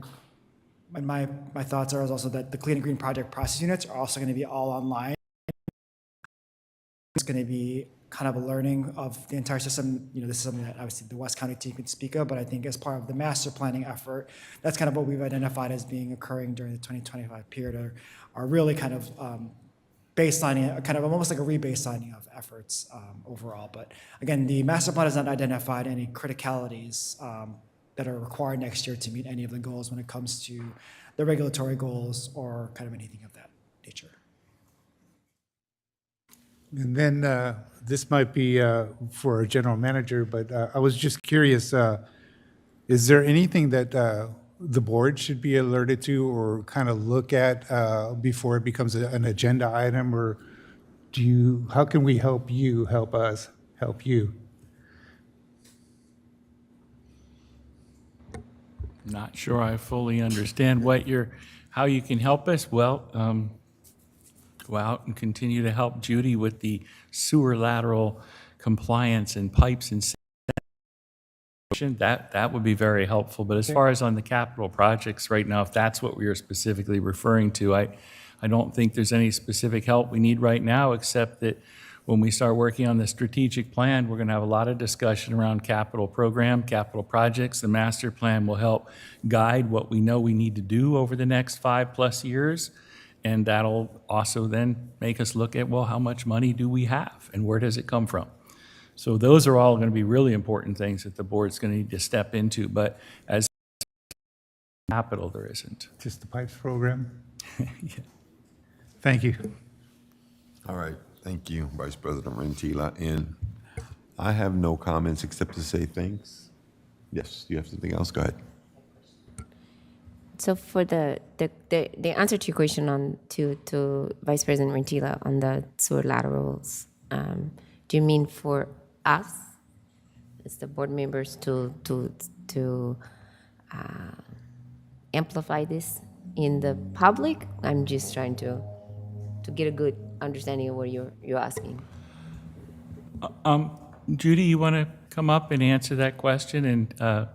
J: and my thoughts are also that the Clean and Green project process units are also going to be all online. It's going to be kind of a learning of the entire system. You know, this is something that obviously the West County team can speak of, but I think as part of the master planning effort, that's kind of what we've identified as being occurring during the 2025 period, are really kind of baselining, kind of almost like a rebaselining of efforts overall. But again, the master plan has not identified any criticalities that are required next year to meet any of the goals when it comes to the regulatory goals or kind of anything of that nature.
E: And then this might be for a general manager, but I was just curious, is there anything that the board should be alerted to or kind of look at before it becomes an agenda item? Or how can we help you help us help you?
G: Not sure I fully understand how you can help us. Well, go out and continue to help Judy with the sewer lateral compliance and pipes and that would be very helpful. But as far as on the capital projects right now, if that's what we are specifically referring to, I don't think there's any specific help we need right now, except that when we start working on the strategic plan, we're going to have a lot of discussion around capital program, capital projects. The master plan will help guide what we know we need to do over the next 5+ years. And that'll also then make us look at, well, how much money do we have and where does it come from? So those are all going to be really important things that the board's going to need to step into. But as capital, there isn't.
E: Just the pipes program?
G: Yeah.
E: Thank you.
A: All right, thank you, Vice President Rentila. And I have no comments except to say thanks. Yes, do you have something else? Go ahead.
L: So for the answer to your question on to Vice President Rentila on the sewer laterals, do you mean for us as the board members to amplify this in the public? I'm just trying to get a good understanding of what you're asking.
G: Judy, you want to come up and answer that question? And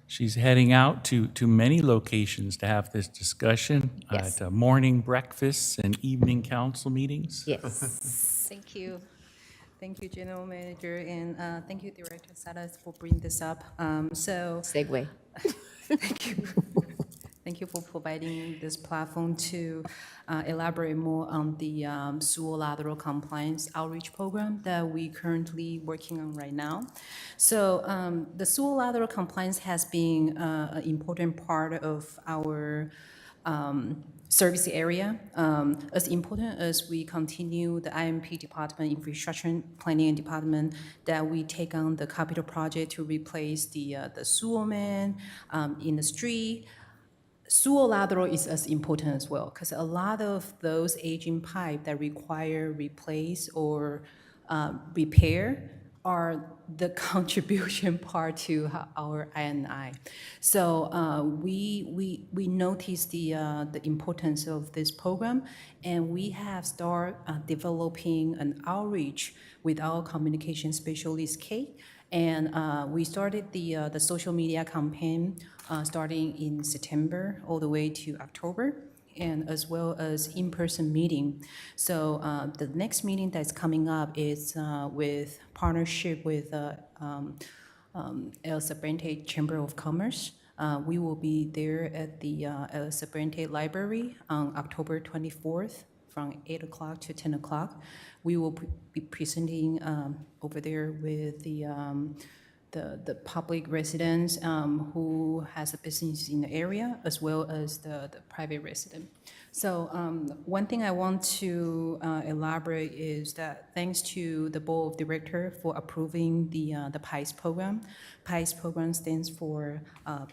G: she's heading out to many locations to have this discussion
D: Yes.
G: at morning breakfasts and evening council meetings.
D: Yes.
H: Thank you. Thank you, General Manager, and thank you, Director Salas, for bringing this up.
L: Segue.
H: Thank you. Thank you for providing this platform to elaborate more on the sewer lateral compliance outreach program that we currently working on right now. So the sewer lateral compliance has been an important part of our service area. As important as we continue the IMP department, infrastructure planning department, that we take on the capital project to replace the sewer main in the street. Sewer lateral is as important as well, because a lot of those aging pipe that require replace or repair are the contribution part to our I&I. So we noticed the importance of this program, and we have started developing an outreach with our communication specialist, Kate, and we started the social media campaign starting in September all the way to October, and as well as in-person meeting. So the next meeting that's coming up is with partnership with El Sabrente Chamber of Commerce. We will be there at the El Sabrente Library on October 24th from 8 o'clock to 10 o'clock. We will be presenting over there with the public residents who has a business in the area, as well as the private resident. So one thing I want to elaborate is that thanks to the board of directors for approving the PICE program. PICE program stands for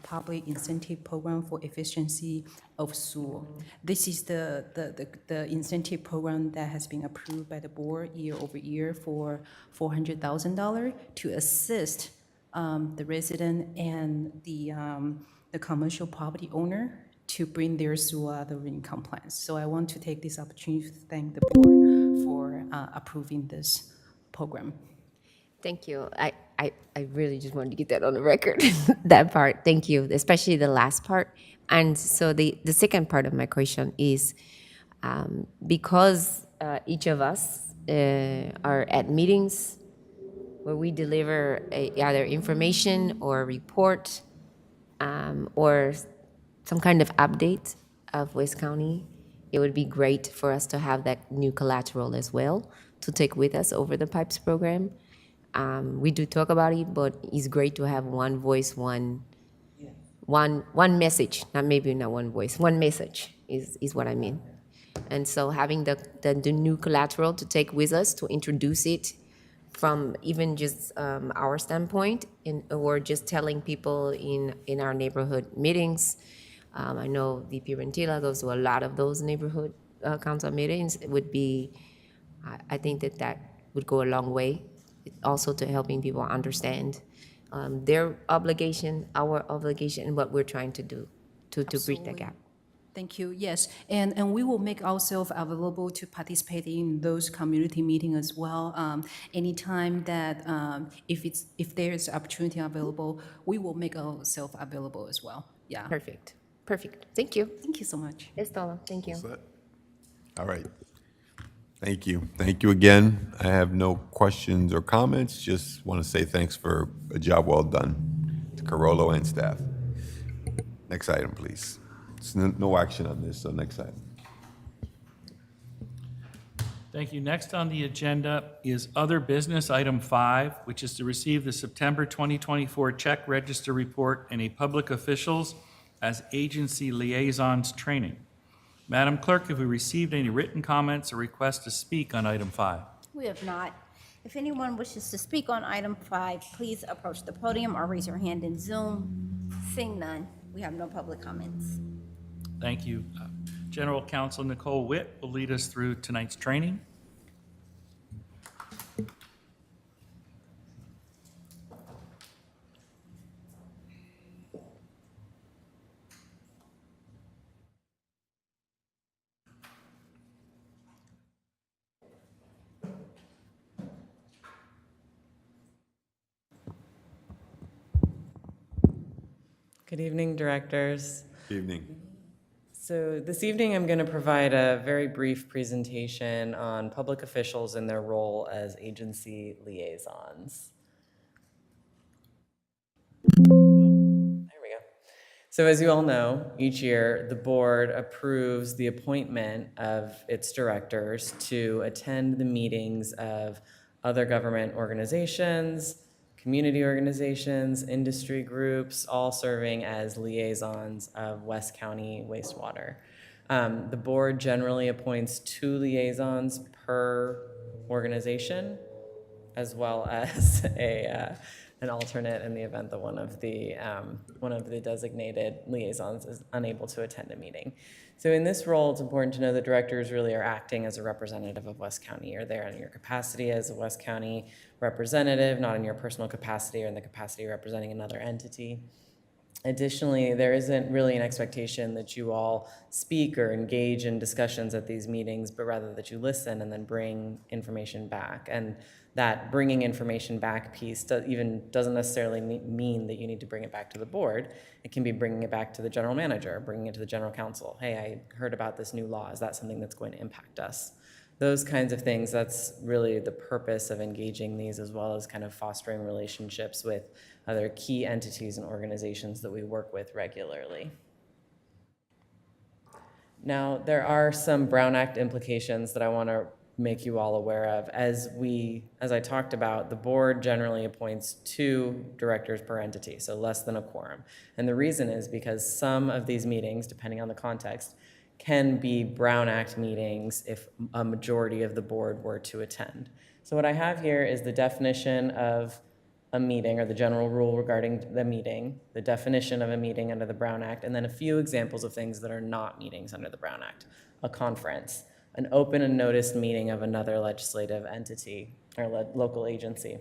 H: Public Incentive Program for Efficiency of Sewer. This is the incentive program that has been approved by the board year over year for $400,000 to assist the resident and the commercial property owner to bring their sewer lateral in compliance. So I want to take this opportunity to thank the board for approving this program.
L: Thank you. I really just wanted to get that on the record, that part. Thank you, especially the last part. And so the second part of my question is, because each of us are at meetings where we deliver either information or report or some kind of update of West County, it would be great for us to have that new collateral as well to take with us over the PIPES program. We do talk about it, but it's great to have one voice, one message, not one voice, one message is what I mean. And so having the new collateral to take with us to introduce it from even just our standpoint, or just telling people in our neighborhood meetings. I know VP Rentila goes to a lot of those neighborhood council meetings. It would be, I think that would go a long way, also to helping people understand their obligation, our obligation, and what we're trying to do to bridge that gap.
H: Thank you. Yes, and we will make ourselves available to participate in those community meetings as well. Anytime that if there is opportunity available, we will make ourselves available as well. Yeah.
L: Perfect. Thank you.
H: Thank you so much.
L: Es todo. Thank you.
A: Set? All right. Thank you. Thank you again. I have no questions or comments. Just want to say thanks for a job well done to Carollo and staff. Next item, please. It's no action on this, so next item.
G: Thank you. Next on the agenda is other business, item 5, which is to receive the September 2024 check register report and a public officials as agency liaisons training. Madam Clerk, have we received any written comments or requests to speak on item 5?
D: We have not. If anyone wishes to speak on item 5, please approach the podium or raise your hand in Zoom. Seeing none, we have no public comments.
G: Thank you. General Counsel Nicole Witt will lead us through tonight's training.
F: Good evening, directors.
A: Evening.
F: So this evening, I'm going to provide a very brief presentation on public officials and their role as agency liaisons. There we go. So as you all know, each year, the board approves the appointment of its directors to attend the meetings of other government organizations, community organizations, industry groups, all serving as liaisons of West County wastewater. The board generally appoints 2 liaisons per organization, as well as an alternate in the event that one of the designated liaisons is unable to attend a meeting. So in this role, it's important to know that directors really are acting as a representative of West County. You're there in your capacity as a West County representative, not in your personal capacity or in the capacity representing another entity. Additionally, there isn't really an expectation that you all speak or engage in discussions at these meetings, but rather that you listen and then bring information back. And that bringing information back piece doesn't necessarily mean that you need to bring it back to the board. It can be bringing it back to the general manager, bringing it to the general counsel. Hey, I heard about this new law. Is that something that's going to impact us? Those kinds of things, that's really the purpose of engaging these, as well as kind of fostering relationships with other key entities and organizations that we work with regularly. Now, there are some Brown Act implications that I want to make you all aware of. As I talked about, the board generally appoints 2 directors per entity, so less than a quorum. And the reason is because some of these meetings, depending on the context, can be Brown Act meetings if a majority of the board were to attend. So what I have here is the definition of a meeting, or the general rule regarding the meeting, the definition of a meeting under the Brown Act, and then a few examples of things that are not meetings under the Brown Act. A conference, an open and noticed meeting of another legislative entity or local agency,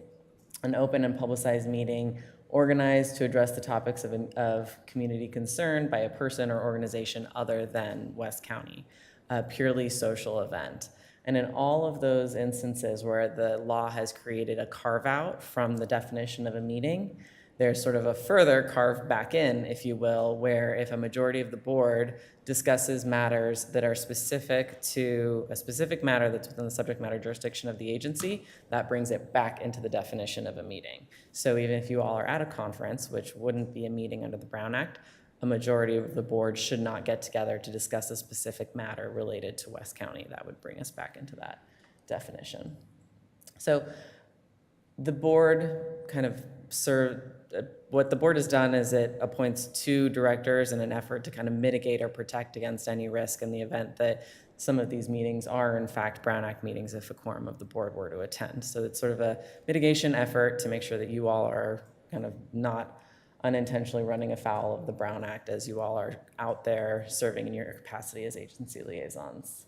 F: an open and publicized meeting organized to address the topics of community concern by a person or organization other than West County, a purely social event. And in all of those instances where the law has created a carve-out from the definition of a meeting, there's sort of a further carve back in, if you will, where if a majority of the board discusses matters that are specific to a specific matter that's within the subject matter jurisdiction of the agency, that brings it back into the definition of a meeting. So even if you all are at a conference, which wouldn't be a meeting under the Brown Act, a majority of the board should not get together to discuss a specific matter related to West County. That would bring us back into that definition. So the board kind of what the board has done is it appoints 2 directors in an effort to kind of mitigate or protect against any risk in the event that some of these meetings are in fact Brown Act meetings if a quorum of the board were to attend. So it's sort of a mitigation effort to make sure that you all are kind of not unintentionally running afoul of the Brown Act as you all are out there serving in your capacity as agency liaisons.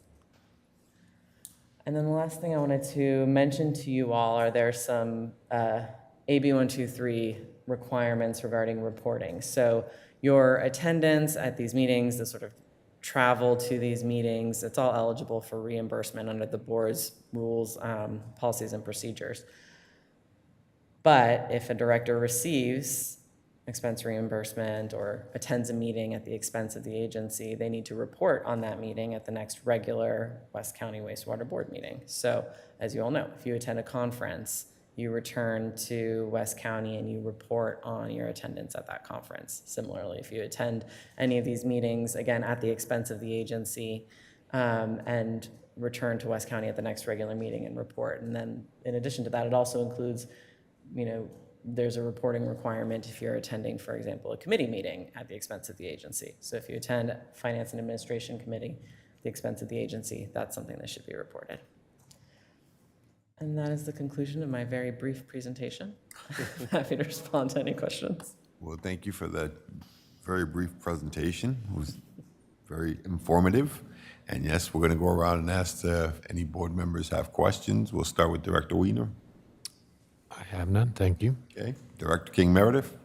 F: And then the last thing I wanted to mention to you all are there some AB 123 requirements regarding reporting. So your attendance at these meetings, the sort of travel to these meetings, it's all eligible for reimbursement under the board's rules, policies, and procedures. But if a director receives expense reimbursement or attends a meeting at the expense of the agency, they need to report on that meeting at the next regular West County Wastewater Board meeting. So as you all know, if you attend a conference, you return to West County and you report on your attendance at that conference. Similarly, if you attend any of these meetings, again, at the expense of the agency, and return to West County at the next regular meeting and report. And then in addition to that, it also includes, there's a reporting requirement if you're attending, for example, a committee meeting at the expense of the agency. So if you attend Finance and Administration Committee at the expense of the agency, that's something that should be reported. And that is the conclusion of my very brief presentation. I'm happy to respond to any questions.
A: Well, thank you for that very brief presentation. It was very informative. And yes, we're going to go around and ask if any board members have questions. We'll start with Director Wiener.
K: I have none, thank you.
A: Okay. Director King Meredith.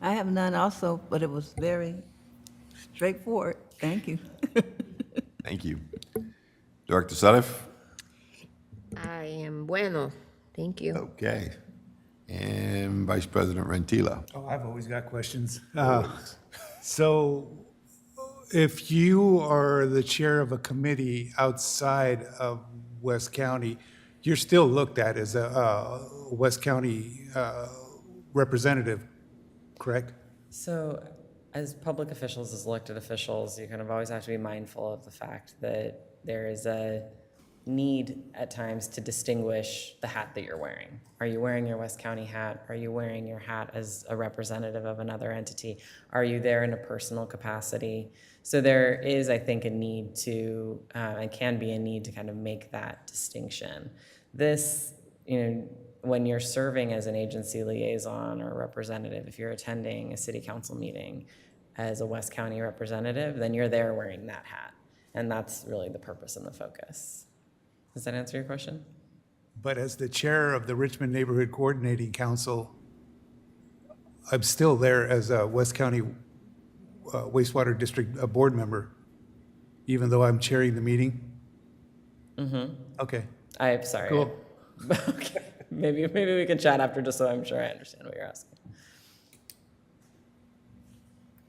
C: I have none also, but it was very straightforward. Thank you.
A: Thank you. Director Sadif.
L: I am bueno. Thank you.
A: Okay. And Vice President Rentila.
E: Oh, I've always got questions. So if you are the chair of a committee outside of West County, you're still looked at as a West County representative, correct?
F: So as public officials, as elected officials, you kind of always have to be mindful of the fact that there is a need at times to distinguish the hat that you're wearing. Are you wearing your West County hat? Are you wearing your hat as a representative of another entity? Are you there in a personal capacity? So there is, I think, a need to, and can be a need to kind of make that distinction. This, when you're serving as an agency liaison or representative, if you're attending a city council meeting as a West County representative, then you're there wearing that hat. And that's really the purpose and the focus. Does that answer your question?
E: But as the chair of the Richmond Neighborhood Coordinating Council, I'm still there as a West County wastewater district board member, even though I'm chairing the meeting? Mm-hmm. Okay.
F: I'm sorry.
E: Cool.
F: Okay. Maybe we can chat after just so I'm sure I understand what you're asking.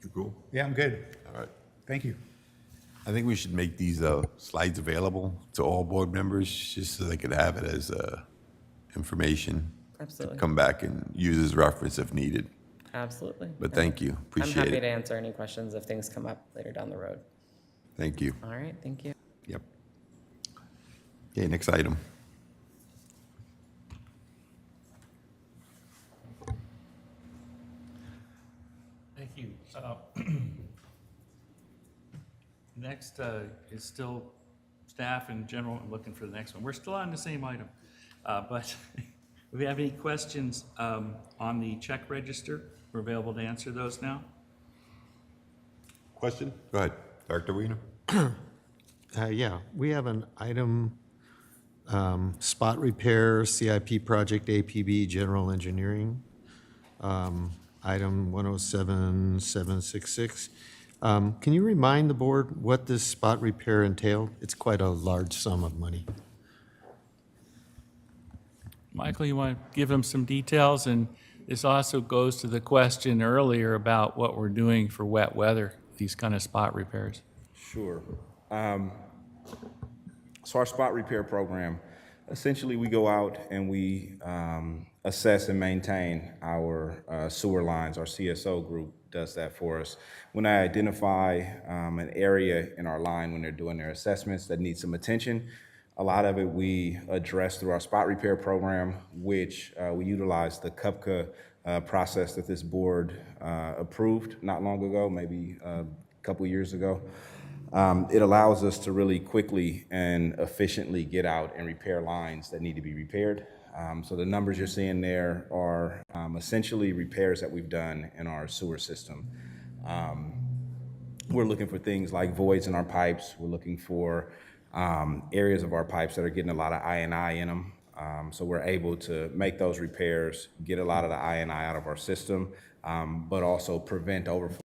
A: You cool?
E: Yeah, I'm good.
A: All right.
E: Thank you.
A: I think we should make these slides available to all board members, just so they could have it as information.
F: Absolutely.
A: To come back and use as reference if needed.
F: Absolutely.
A: But thank you,
F: I'm
A: appreciate
F: happy
A: it.
F: to answer any questions if things come up later down the road.
A: Thank you.
F: All right, thank you.
A: Yep. Okay, next item.
G: Thank you. Next is still staff in general. I'm looking for the next one. We're still on the same item. But if we have any questions on the check register, we're available to answer those now.
A: Question? Go ahead, Director Weiner.
K: Yeah, we have an item, spot repair, CIP project, APB, general engineering, item 107766. Can you remind the board what this spot repair entailed? It's quite a large sum of money.
G: Michael, you want to give them some details? And this also goes to the question earlier about what we're doing for wet weather, these kind of spot repairs.
M: Sure. So our spot repair program, essentially we go out and we assess and maintain our sewer lines. Our CSO group does that for us. When I identify an area in our line when they're doing their assessments that needs some attention, a lot of it we address through our spot repair program, which we utilize the CUPCA process that this board approved not long ago, maybe a couple years ago. It allows us to really quickly and efficiently get out and repair lines that need to be repaired. So the numbers you're seeing there are essentially repairs that we've done in our sewer system. We're looking for things like voids in our pipes. We're looking for areas of our pipes that are getting a lot of I&I in them. So we're able to make those repairs, get a lot of the I&I out of our system, but also prevent overflow.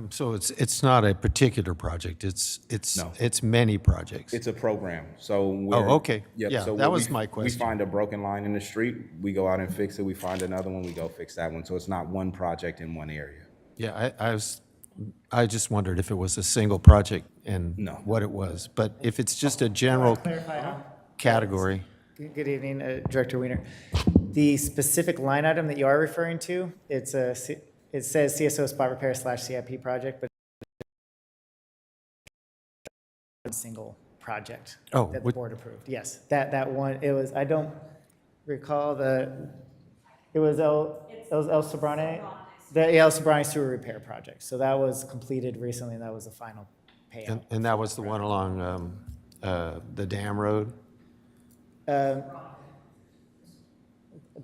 K: So it's not a particular project, it's
M: No.
K: it's many projects.
M: It's a program, so
K: Okay.
M: Yep.
K: Yeah,
M: So
K: that
M: when
K: was my question.
M: We find a broken line in the street, we go out and fix it. We find another one, we go fix that one. So it's not one project in one area.
K: Yeah, I just wondered if it was a single project and
M: No.
K: what it was. But if it's just a general category,
J: Good evening, Director Weiner. The specific line item that you are referring to, it says CSO spot repair / CIP project, but it's a single project
K: Oh,
J: that the
K: what-
J: board approved. Yes, that one, it was, I don't recall it was El Sobrante, the El Sobrante sewer repair project. So that was completed recently, and that was the final payout.
K: and that was the one along the dam road?
J: I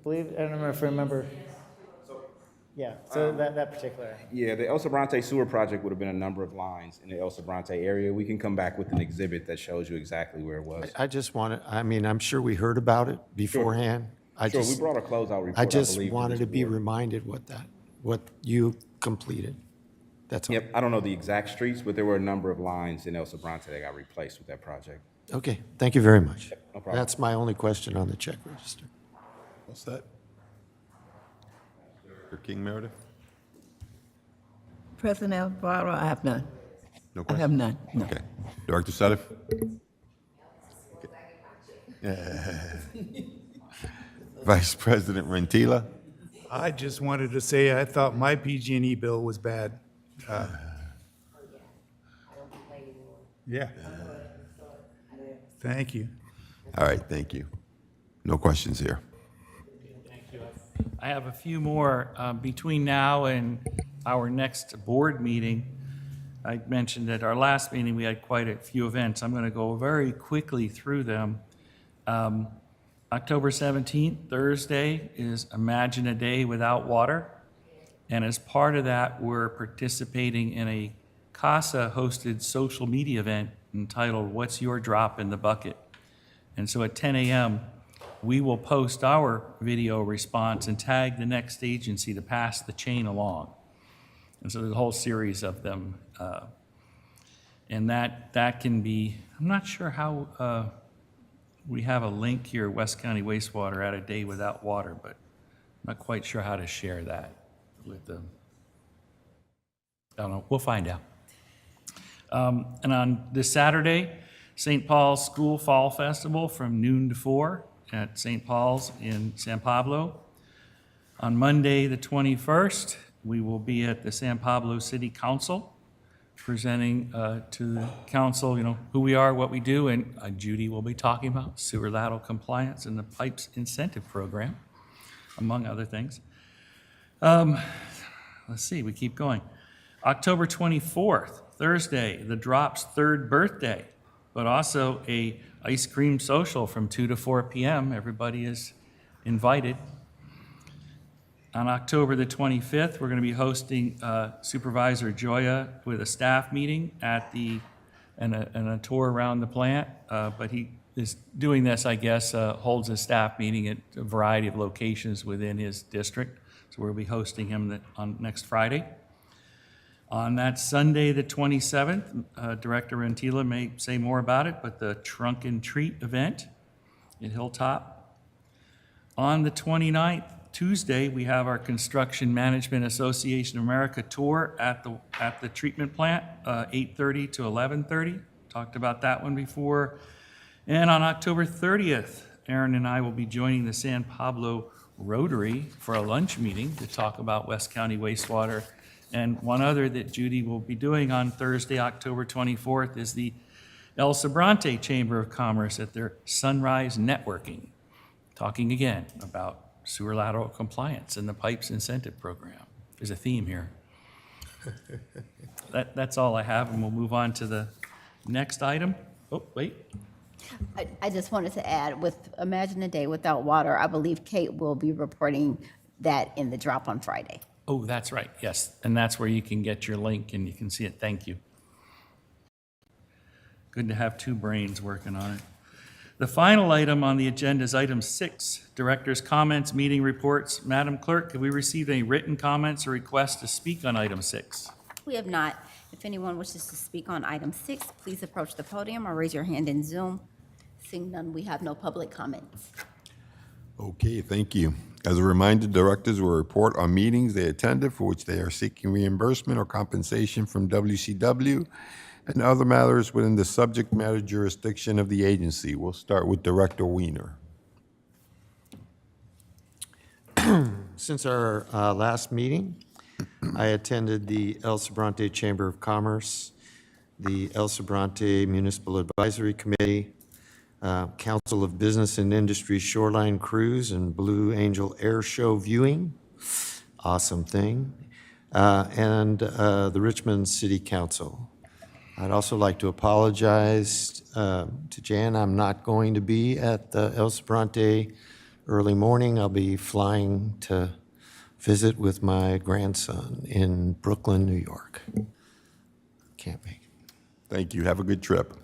J: believe, I don't know if I remember. Yeah, so that particular.
M: Yeah, the El Sobrante sewer project would have been a number of lines in the El Sobrante area. We can come back with an exhibit that shows you exactly where it was.
K: I just wanted, I mean, I'm sure we heard about it beforehand.
M: Sure, we brought a closeout report,
K: I just
M: believe, to
K: wanted
M: this
K: to be
M: board.
K: reminded what you completed. That's all.
M: Yep, I don't know the exact streets, but there were a number of lines in El Sobrante that got replaced with that project.
K: Okay, thank you very much.
M: No problem.
K: That's my only question on the check register.
A: What's that? Director King Meredith?
C: President Alvarado, I have none.
A: No
C: I
A: question?
C: have none, no.
A: Okay. Director Sadif? Vice President Rentila?
E: I just wanted to say I thought my PG&E bill was bad. Yeah. Thank you.
A: All right, thank you. No questions here.
G: I have a few more. Between now and our next board meeting, I mentioned at our last meeting, we had quite a few events. I'm going to go very quickly through them. October 17th, Thursday, is Imagine a Day Without Water. And as part of that, we're participating in a CASA-hosted social media event entitled What's Your Drop in the Bucket? And so at 10 a.m., we will post our video response and tag the next agency to pass the chain along. And so there's a whole series of them. And that can be, I'm not sure how, we have a link here, West County Wastewater at a day without water, but I'm not quite sure how to share that with them. I don't know, we'll find out. And on this Saturday, St. Paul's School Fall Festival from noon to 4 at St. Paul's in San Pablo. On Monday, the 21st, we will be at the San Pablo City Council presenting to the council, who we are, what we do, and Judy will be talking about sewer lateral compliance and the pipes incentive program, among other things. Let's see, we keep going. October 24th, Thursday, the Drop's third birthday, but also a ice cream social from 2 to 4 p.m. Everybody is invited. On October the 25th, we're going to be hosting Supervisor Joya with a staff meeting and a tour around the plant. But he is doing this, I guess, holds a staff meeting at a variety of locations within his district. So we'll be hosting him on next Friday. On that Sunday, the 27th, Director Rentila may say more about it, but the Trunk and Treat event at Hilltop. On the 29th, Tuesday, we have our Construction Management Association of America tour at the treatment plant, 8:30 to 11:30. Talked about that one before. And on October 30th, Aaron and I will be joining the San Pablo Rotary for a lunch meeting to talk about West County wastewater. And one other that Judy will be doing on Thursday, October 24th, is the El Sobrante Chamber of Commerce at their Sunrise Networking, talking again about sewer lateral compliance and the pipes incentive program. There's a theme here. That's all I have, and we'll move on to the next item. Oh, wait.
D: I just wanted to add, with Imagine a Day Without Water, I believe Kate will be reporting that in the drop on Friday.
G: Oh, that's right, yes. And that's where you can get your link and you can see it. Thank you. Good to have two brains working on it. The final item on the agenda is item 6, Director's Comments, Meeting Reports. Madam Clerk, have we received any written comments or requests to speak on item 6?
D: We have not. If anyone wishes to speak on item 6, please approach the podium or raise your hand in Zoom. Seeing none, we have no public comments.
A: Okay, thank you. As a reminder, directors will report on meetings they attended for which they are seeking reimbursement or compensation from WCW and other matters within the subject matter jurisdiction of the agency. We'll start with Director Weiner.
K: Since our last meeting, I attended the El Sobrante Chamber of Commerce, the El Sobrante Municipal Advisory Committee, Council of Business and Industry Shoreline Cruise and Blue Angel Air Show viewing, awesome thing, and the Richmond City Council. I'd also like to apologize to Jan. I'm not going to be at the El Sobrante early morning. I'll be flying to visit with my grandson in Brooklyn, New York. Can't make it.
A: Thank you. Have a good trip.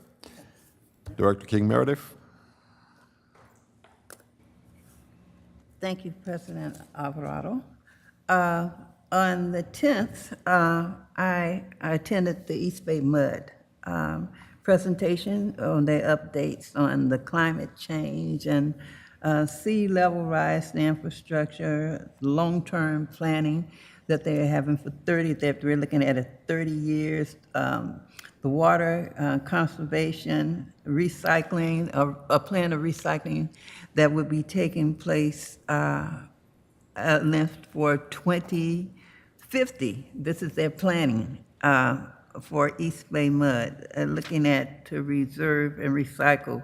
A: Director King Meredith?
C: Thank you, President Alvarado. On the 10th, I attended the East Bay Mud presentation on their updates on the climate change and sea level rise, the infrastructure, long-term planning that they're having for 30, that we're looking at 30 years, the water conservation, recycling, a plan of recycling that would be taking place length for 2050. This is their planning for East Bay Mud, looking at to reserve and recycle.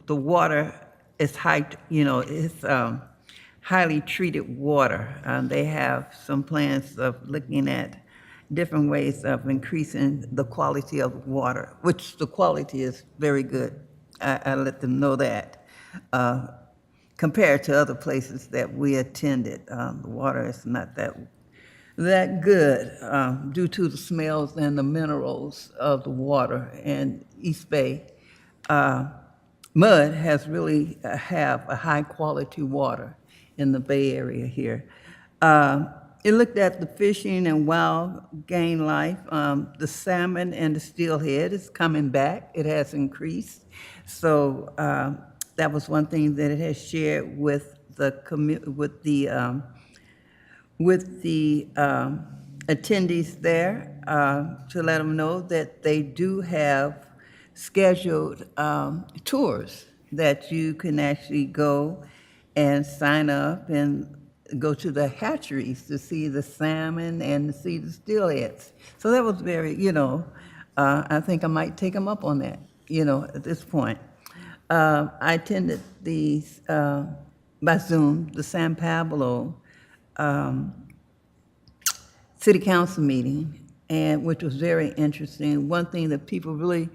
C: The water is it's highly treated water. They have some plans of looking at different ways of increasing the quality of water, which the quality is very good. I let them know that. Compared to other places that we attended, the water is not that good due to the smells and the minerals of the water. And East Bay Mud has really have a high quality water in the Bay Area here. It looked at the fishing and wild game life. The salmon and the steelhead is coming back. It has increased. So that was one thing that it has shared with the attendees there to let them know that they do have scheduled tours that you can actually go and sign up and go to the hatcheries to see the salmon and to see the steelheads. So that was very, I think I might take them up on that, at this point. I attended by Zoom, the San Pablo City Council meeting, and which was very interesting. One thing that people really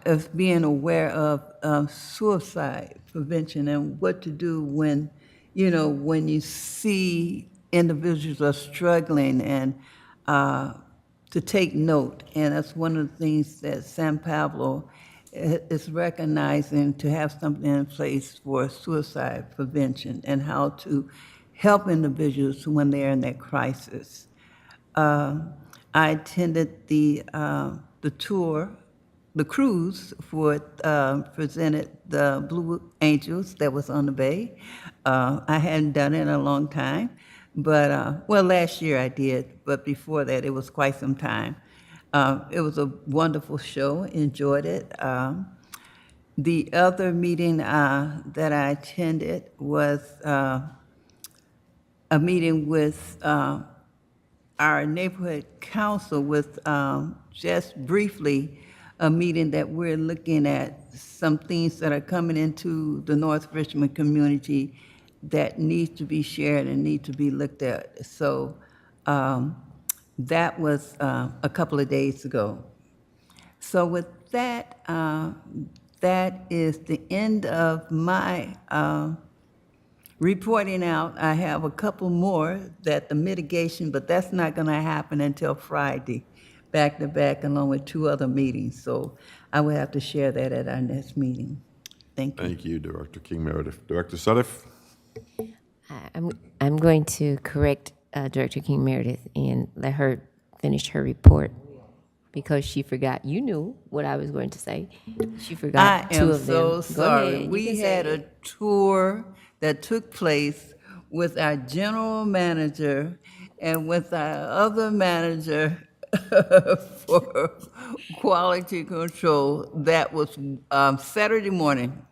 C: is being aware of suicide prevention and what to do when, when you see individuals are struggling, and to take note. And that's one of the things that San Pablo is recognizing, to have something in place for suicide prevention and how to help individuals when they're in that crisis. I attended the tour, the cruise for presented the Blue Angels that was on the bay. I hadn't done it in a long time, but last year I did, but before that it was quite some time. It was a wonderful show, enjoyed it. The other meeting that I attended was a meeting with our neighborhood council, with just briefly a meeting that we're looking at some things that are coming into the North Richmond community that need to be shared and need to be looked at. So that was a couple of days ago. So with that, that is the end of my reporting out. I have a couple more that the mitigation, but that's not going to happen until Friday, back to back, along with 2 other meetings. So I will have to share that at our next meeting. Thank you.
A: Thank you, Director King Meredith. Director Suddiff?
L: I'm going to correct Director King Meredith and let her finish her report, because she forgot. You knew what I was going to say. She forgot
C: I
L: 2
C: am
L: of them.
C: so
L: Go
C: sorry.
L: ahead, you
C: We
L: can
C: had
L: say
C: a
L: it.
C: tour that took place with our general manager and with our other manager for quality control. That was Saturday morning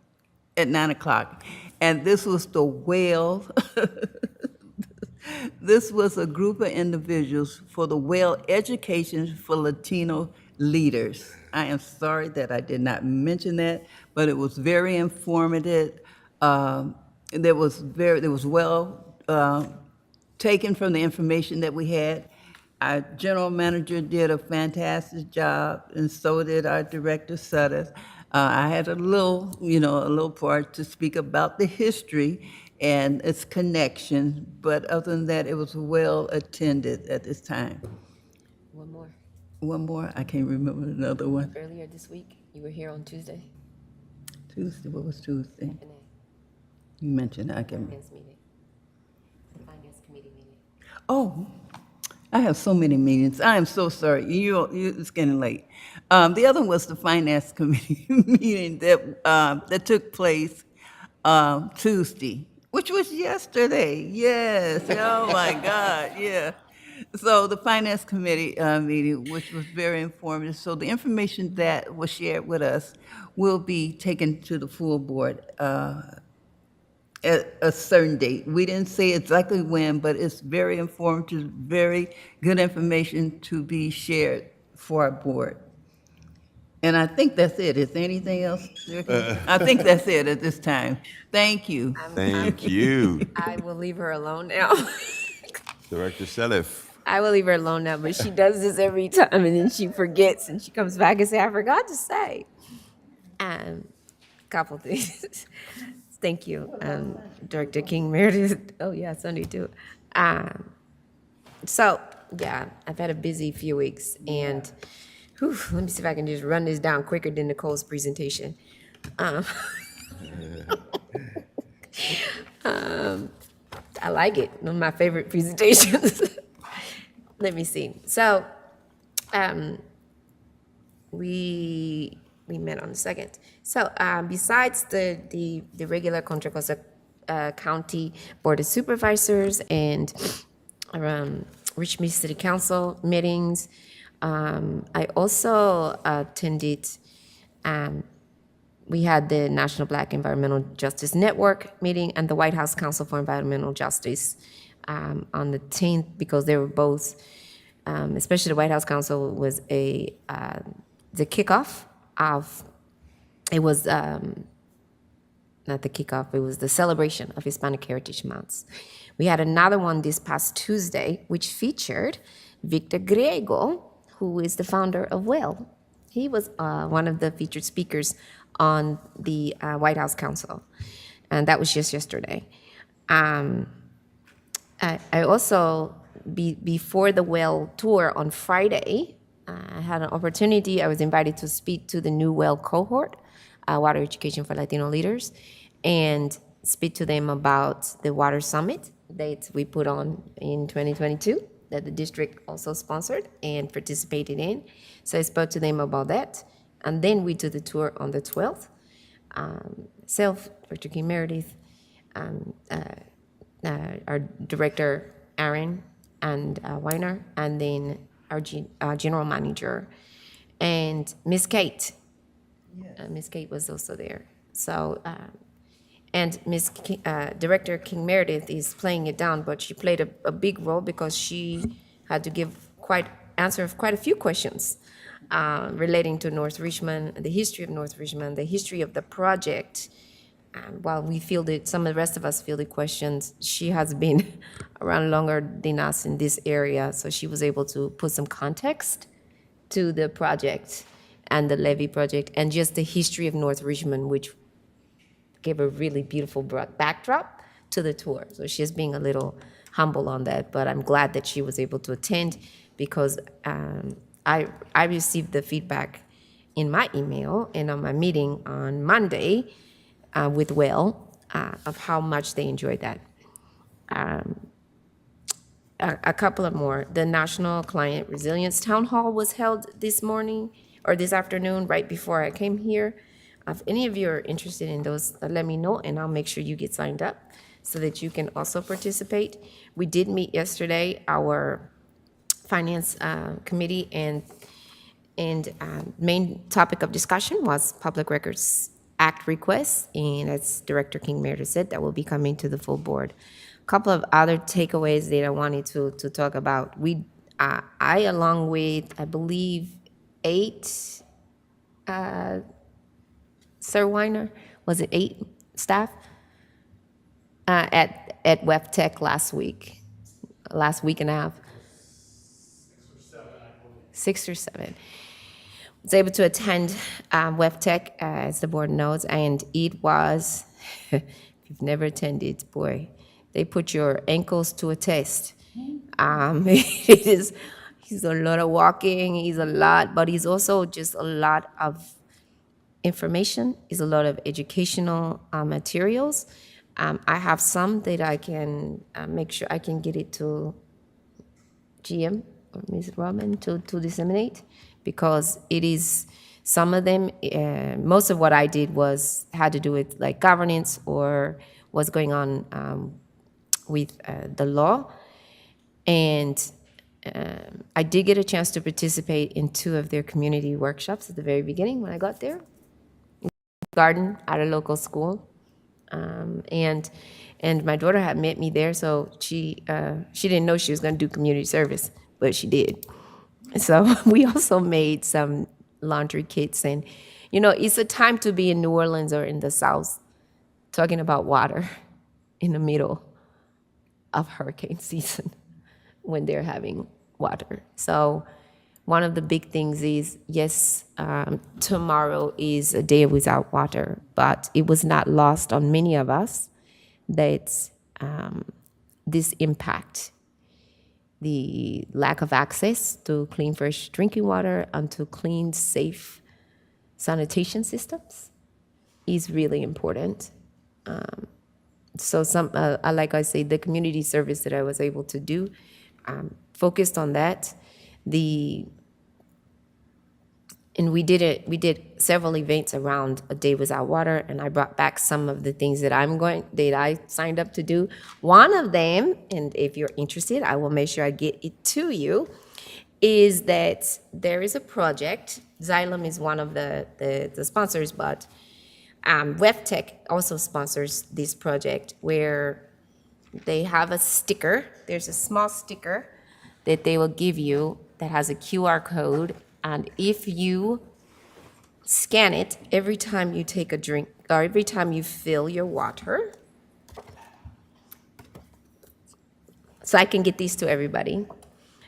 C: at 9:00. And this was the whale. This was a group of individuals for the Whale Education for Latino Leaders. I am sorry that I did not mention that, but it was very informative. There was well taken from the information that we had. Our general manager did a fantastic job, and so did our director Sutter. I had a little part to speak about the history and its connection, but other than that, it was well attended at this time.
L: One more.
C: One more, I can't remember another one.
L: Earlier this week, you were here on Tuesday.
C: Tuesday, what was Tuesday?
L: Renee,
C: You mentioned, I can,
L: men's meeting. Finance Committee meeting.
C: Oh, I have so many meetings. I am so sorry. It's getting late. The other one was the Finance Committee meeting that took place Tuesday, which was yesterday. Yes. Oh, my God. Yeah. So the Finance Committee meeting, which was very informative. So the information that was shared with us will be taken to the full board at a certain date. We didn't say exactly when, but it's very informative, very good information to be shared for our board. And I think that's it. Is there anything else? I think that's it at this time. Thank you.
A: Thank you.
L: I will leave her alone now.
A: Director Selif.
L: I will leave her alone now, but she does this every time, and then she forgets, and she comes back and say, "I forgot to say." Couple things. Thank you, Director King Meredith. Oh yeah, Sunday too. So yeah, I've had a busy few weeks, and let me see if I can just run this down quicker than Nicole's presentation. I like it. One of my favorite presentations. Let me see. So, we met on the 2nd. So, besides the regular Contra Costa County Board of Supervisors and Richmond City Council meetings, I also attended. We had the National Black Environmental Justice Network meeting and the White House Council for Environmental Justice on the 10th, because they were both, especially the White House Council was the kickoff of, it was not the kickoff, it was the celebration of Hispanic Heritage Months. We had another one this past Tuesday, which featured Victor Griego, who is the founder of WELL. He was one of the featured speakers on the White House Council, and that was just yesterday. I also, before the WELL tour on Friday, I had an opportunity. I was invited to speak to the new WELL cohort, Water Education for Latino Leaders, and speak to them about the Water Summit that we put on in 2022, that the district also sponsored and participated in. So I spoke to them about that. And then we did the tour on the 12th. Dr. King Meredith, our director, Aaron, and Weiner, and then our general manager, and Miss Kate. Miss Kate was also there. So, and Director King Meredith is playing it down, but she played a big role because she had to answer quite a few questions relating to North Richmond, the history of North Richmond, the history of the project. While we fielded, some of the rest of us fielded questions, she has been around longer than us in this area, so she was able to put some context to the project and the levee project and just the history of North Richmond, which gave a really beautiful backdrop to the tour. So she's being a little humble on that, but I'm glad that she was able to attend, because I received the feedback in my email and on my meeting on Monday with WELL of how much they enjoyed that. A couple of more. The National Client Resilience Town Hall was held this morning or this afternoon, right before I came here. If any of you are interested in those, let me know, and I'll make sure you get signed up so that you can also participate. We did meet yesterday, our Finance Committee, and main topic of discussion was Public Records Act requests, and as Director King Meredith said, that will be coming to the full board. A couple of other takeaways that I wanted to talk about. I along with, I believe, 8, Sir Weiner, was it 8 staff at WEF last week and a half? 6 or 7. Was able to attend WEF as the board knows, and it was, if you've never attended, boy, they put your ankles to a test. He's a lot of walking, he's a lot, but he's also just a lot of information, is a lot of educational materials. I have some that I can make sure I can get it to GM or Ms. Robin to disseminate, because it is, some of them, most of what I did had to do with like governance or what's going on with the law. And I did get a chance to participate in 2 of their community workshops at the very beginning when I got there. Garden at a local school. And my daughter had met me there, so she didn't know she was going to do community service, but she did. So we also made some laundry kits, and it's a time to be in New Orleans or in the South talking about water in the middle of hurricane season when they're having water. So one of the big things is, yes, tomorrow is a day without water, but it was not lost on many of us that this impact, the lack of access to clean, fresh drinking water and to clean, safe sanitation systems is really important. So like I say, the community service that I was able to do focused on that. And we did several events around a day without water, and I brought back some of the things that I signed up to do. One of them, and if you're interested, I will make sure I get it to you, is that there is a project. Xylem is one of the sponsors, but WebTech also sponsors this project where they have a sticker. There's a small sticker that they will give you that has a QR code, and if you scan it every time you take a drink or every time you fill your water, so I can get these to everybody,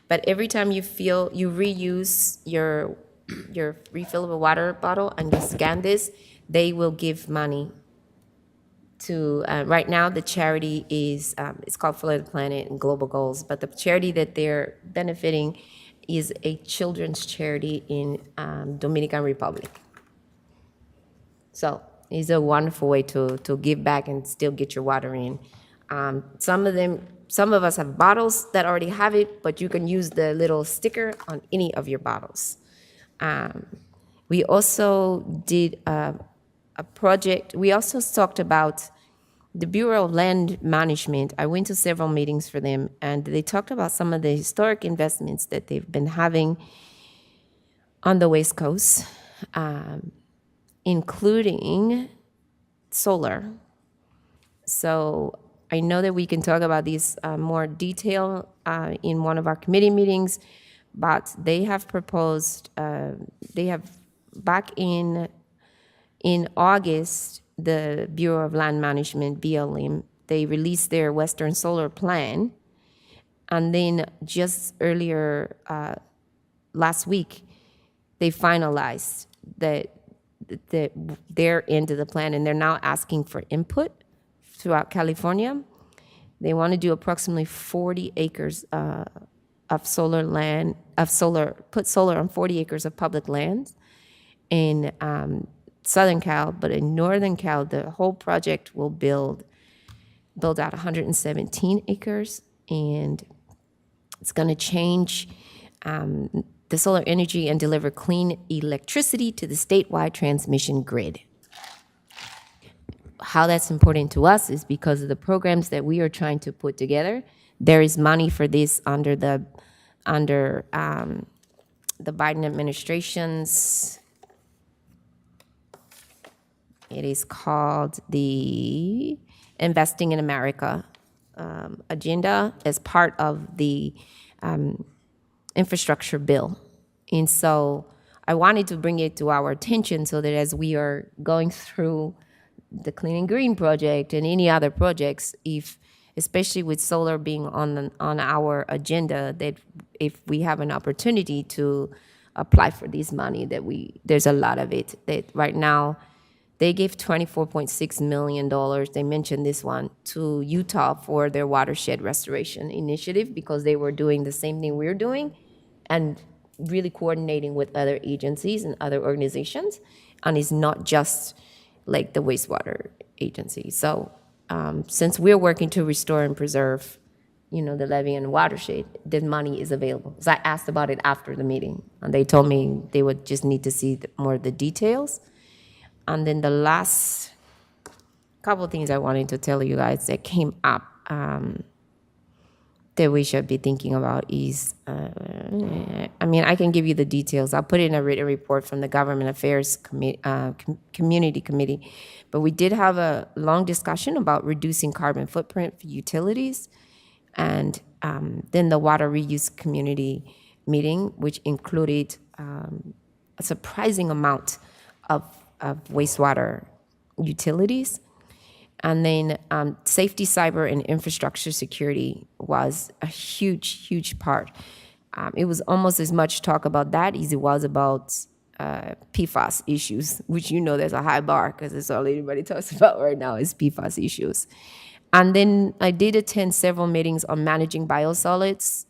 L: but every time you reuse your refillable water bottle and you scan this, they will give money to, right now the charity is, it's called Flood the Planet and Global Goals, but the charity that they're benefiting is a children's charity in Dominican Republic. So it's a wonderful way to give back and still get your water in. Some of us have bottles that already have it, but you can use the little sticker on any of your bottles. We also did a project. We also talked about the Bureau of Land Management. I went to several meetings for them, and they talked about some of the historic investments that they've been having on the West Coast, including solar. So I know that we can talk about these more detail in one of our committee meetings, but they have proposed, back in August, the Bureau of Land Management, BLM, they released their Western Solar Plan. And then just earlier, last week, they finalized their end of the plan, and they're now asking for input throughout California. They want to do approximately 40 acres of solar land, put solar on 40 acres of public land in Southern Cal, but in Northern Cal, the whole project will build out 117 acres, and it's going to change the solar energy and deliver clean electricity to the statewide transmission grid. How that's important to us is because of the programs that we are trying to put together. There is money for this under the Biden administration's. It is called the Investing in America agenda as part of the infrastructure bill. And so I wanted to bring it to our attention so that as we are going through the Clean and Green project and any other projects, especially with solar being on our agenda, that if we have an opportunity to apply for this money, there's a lot of it that right now. They gave $24.6 million, they mentioned this one, to Utah for their watershed restoration initiative because they were doing the same thing we're doing and really coordinating with other agencies and other organizations. And it's not just like the wastewater agency. So since we're working to restore and preserve, the levee and watershed, the money is available. So I asked about it after the meeting, and they told me they would just need to see more of the details. And then the last couple of things I wanted to tell you guys that came up that we should be thinking about is, I can give you the details. I'll put it in a written report from the Government Affairs Community Committee. But we did have a long discussion about reducing carbon footprint for utilities. And then the Water Reuse Community meeting, which included a surprising amount of wastewater utilities. And then safety, cyber, and infrastructure security was a huge, huge part. It was almost as much talk about that as it was about PFAS issues, which there's a high bar because that's all anybody talks about right now is PFAS issues. And then I did attend several meetings on managing biosolids.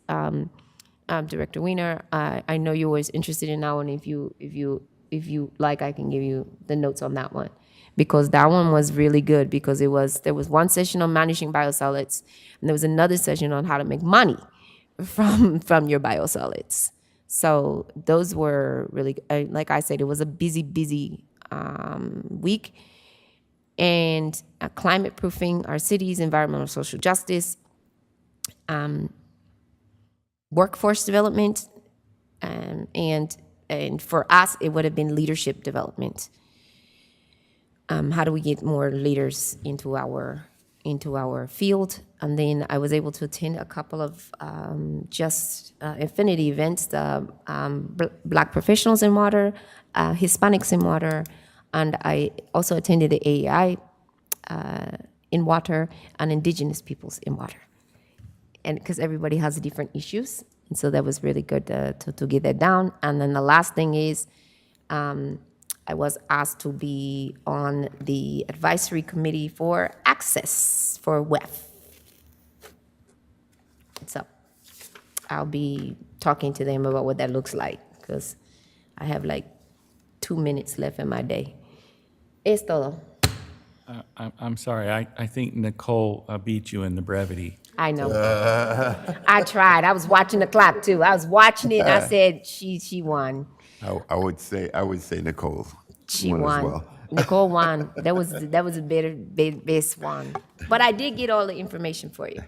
L: Director Wiener, I know you was interested in that one. If you like, I can give you the notes on that one, because that one was really good, because there was one session on managing biosolids, and there was another session on how to make money from your biosolids. So those were really, like I said, it was a busy week. And climate proofing our cities, environmental social justice, workforce development, and for us, it would have been leadership development. How do we get more leaders into our field? And then I was able to attend a couple of affinity events, the Black professionals in water, Hispanics in water, and I also attended the AEI in water and Indigenous peoples in water. And because everybody has different issues, and so that was really good to get that down. And then the last thing is, I was asked to be on the advisory committee for access for WEF. So I'll be talking to them about what that looks like, because I have like 2 minutes left in my day. Es todo.
G: I'm sorry, I think Nicole beat you in the brevity.
L: I know. I tried. I was watching the clock too. I was watching it and I said she won.
A: I would say Nicole.
L: She
A: won.
L: won.
A: As well.
L: Nicole won. That was a best one. But I did get all the information for you.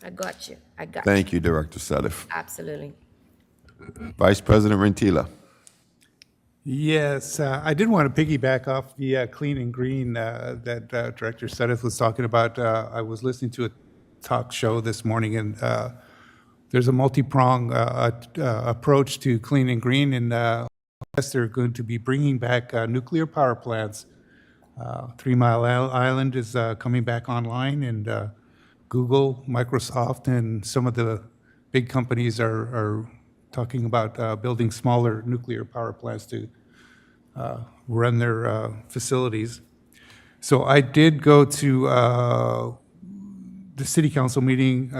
L: I got you.
A: Thank you, Director Sadif.
L: Absolutely.
A: Vice President Rentila.
E: Yes, I did want to piggyback off the clean and green that Director Sedith was talking about. I was listening to a talk show this morning, and there's a multi-prong approach to clean and green, and they're going to be bringing back nuclear power plants. 3 Mile Island is coming back online, and Google, Microsoft, and some of the big companies are talking about building smaller nuclear power plants to run their facilities. So I did go to the City Council meeting.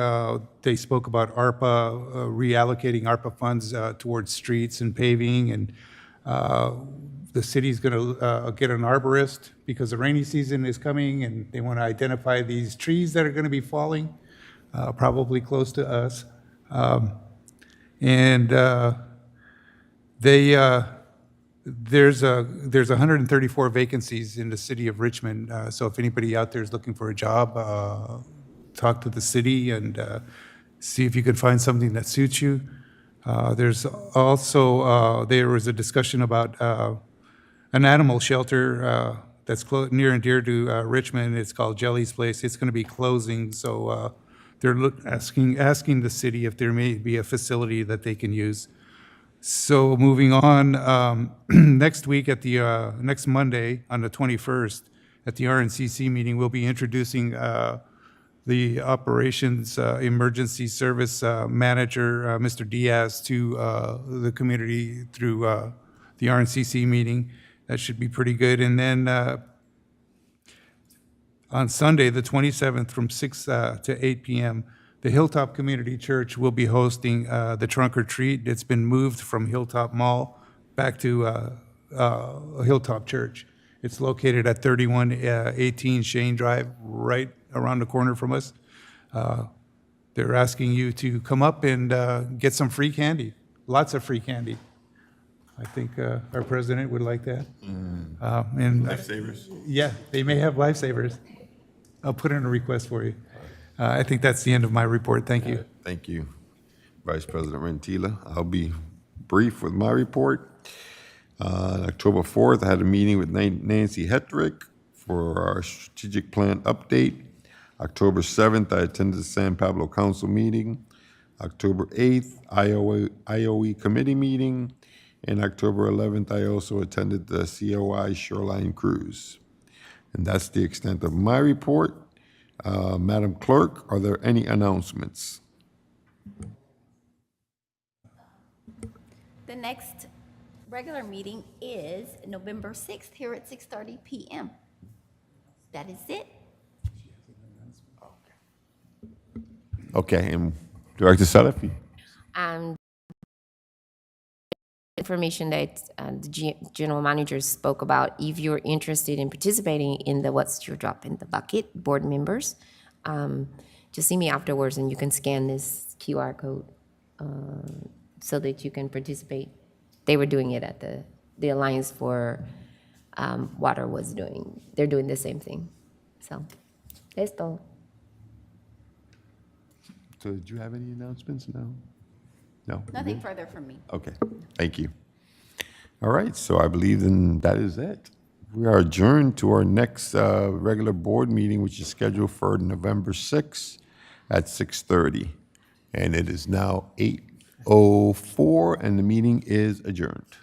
E: They spoke about ARPA, reallocating ARPA funds towards streets and paving, and the city's going to get an arborist because the rainy season is coming, and they want to identify these trees that are going to be falling, probably close to us. There's 134 vacancies in the city of Richmond. So if anybody out there is looking for a job, talk to the city and see if you could find something that suits you. There's also, there was a discussion about an animal shelter that's near and dear to Richmond. It's called Jelly's Place. It's going to be closing, so they're asking the city if there may be a facility that they can use. So moving on, next week at the next Monday on the 21st at the RNCC meeting, we'll be introducing the Operations Emergency Service Manager, Mr. Diaz, to the community through the RNCC meeting. That should be pretty good. And then on Sunday, the 27th, from 6 to 8 p.m., the Hilltop Community Church will be hosting the Trunk or Treat. It's been moved from Hilltop Mall back to Hilltop Church. It's located at 3118 Shane Drive, right around the corner from us. They're asking you to come up and get some free candy, lots of free candy. I think our president would like that. And
A: Lifesavers?
E: yeah, they may have lifesavers. I'll put in a request for you. I think that's the end of my report. Thank you.
A: Thank you, Vice President Rentila. I'll be brief with my report. October 4th, I had a meeting with Nancy Hetrick for our strategic plan update. October 7th, I attended the San Pablo Council meeting. October 8th, IOE committee meeting. And October 11th, I also attended the COI Shoreline Cruise. And that's the extent of my report. Madam Clerk, are there any announcements?
D: The next regular meeting is November 6th here at 6:30 PM. That is it.
A: Okay, and Director Salafi?
L: Information that the general manager spoke about, if you're interested in participating in the What's Your Drop in the Bucket, board members, just see me afterwards and you can scan this QR code so that you can participate. They were doing it at the Alliance for Water was doing, they're doing the same thing. So, that's all.
A: So did you have any announcements? No? No?
D: Nothing further from me.
A: Okay, thank you. All right, so I believe then that is it. We are adjourned to our next regular board meeting, which is scheduled for November 6th at 6:30. And it is now 8:04, and the meeting is adjourned.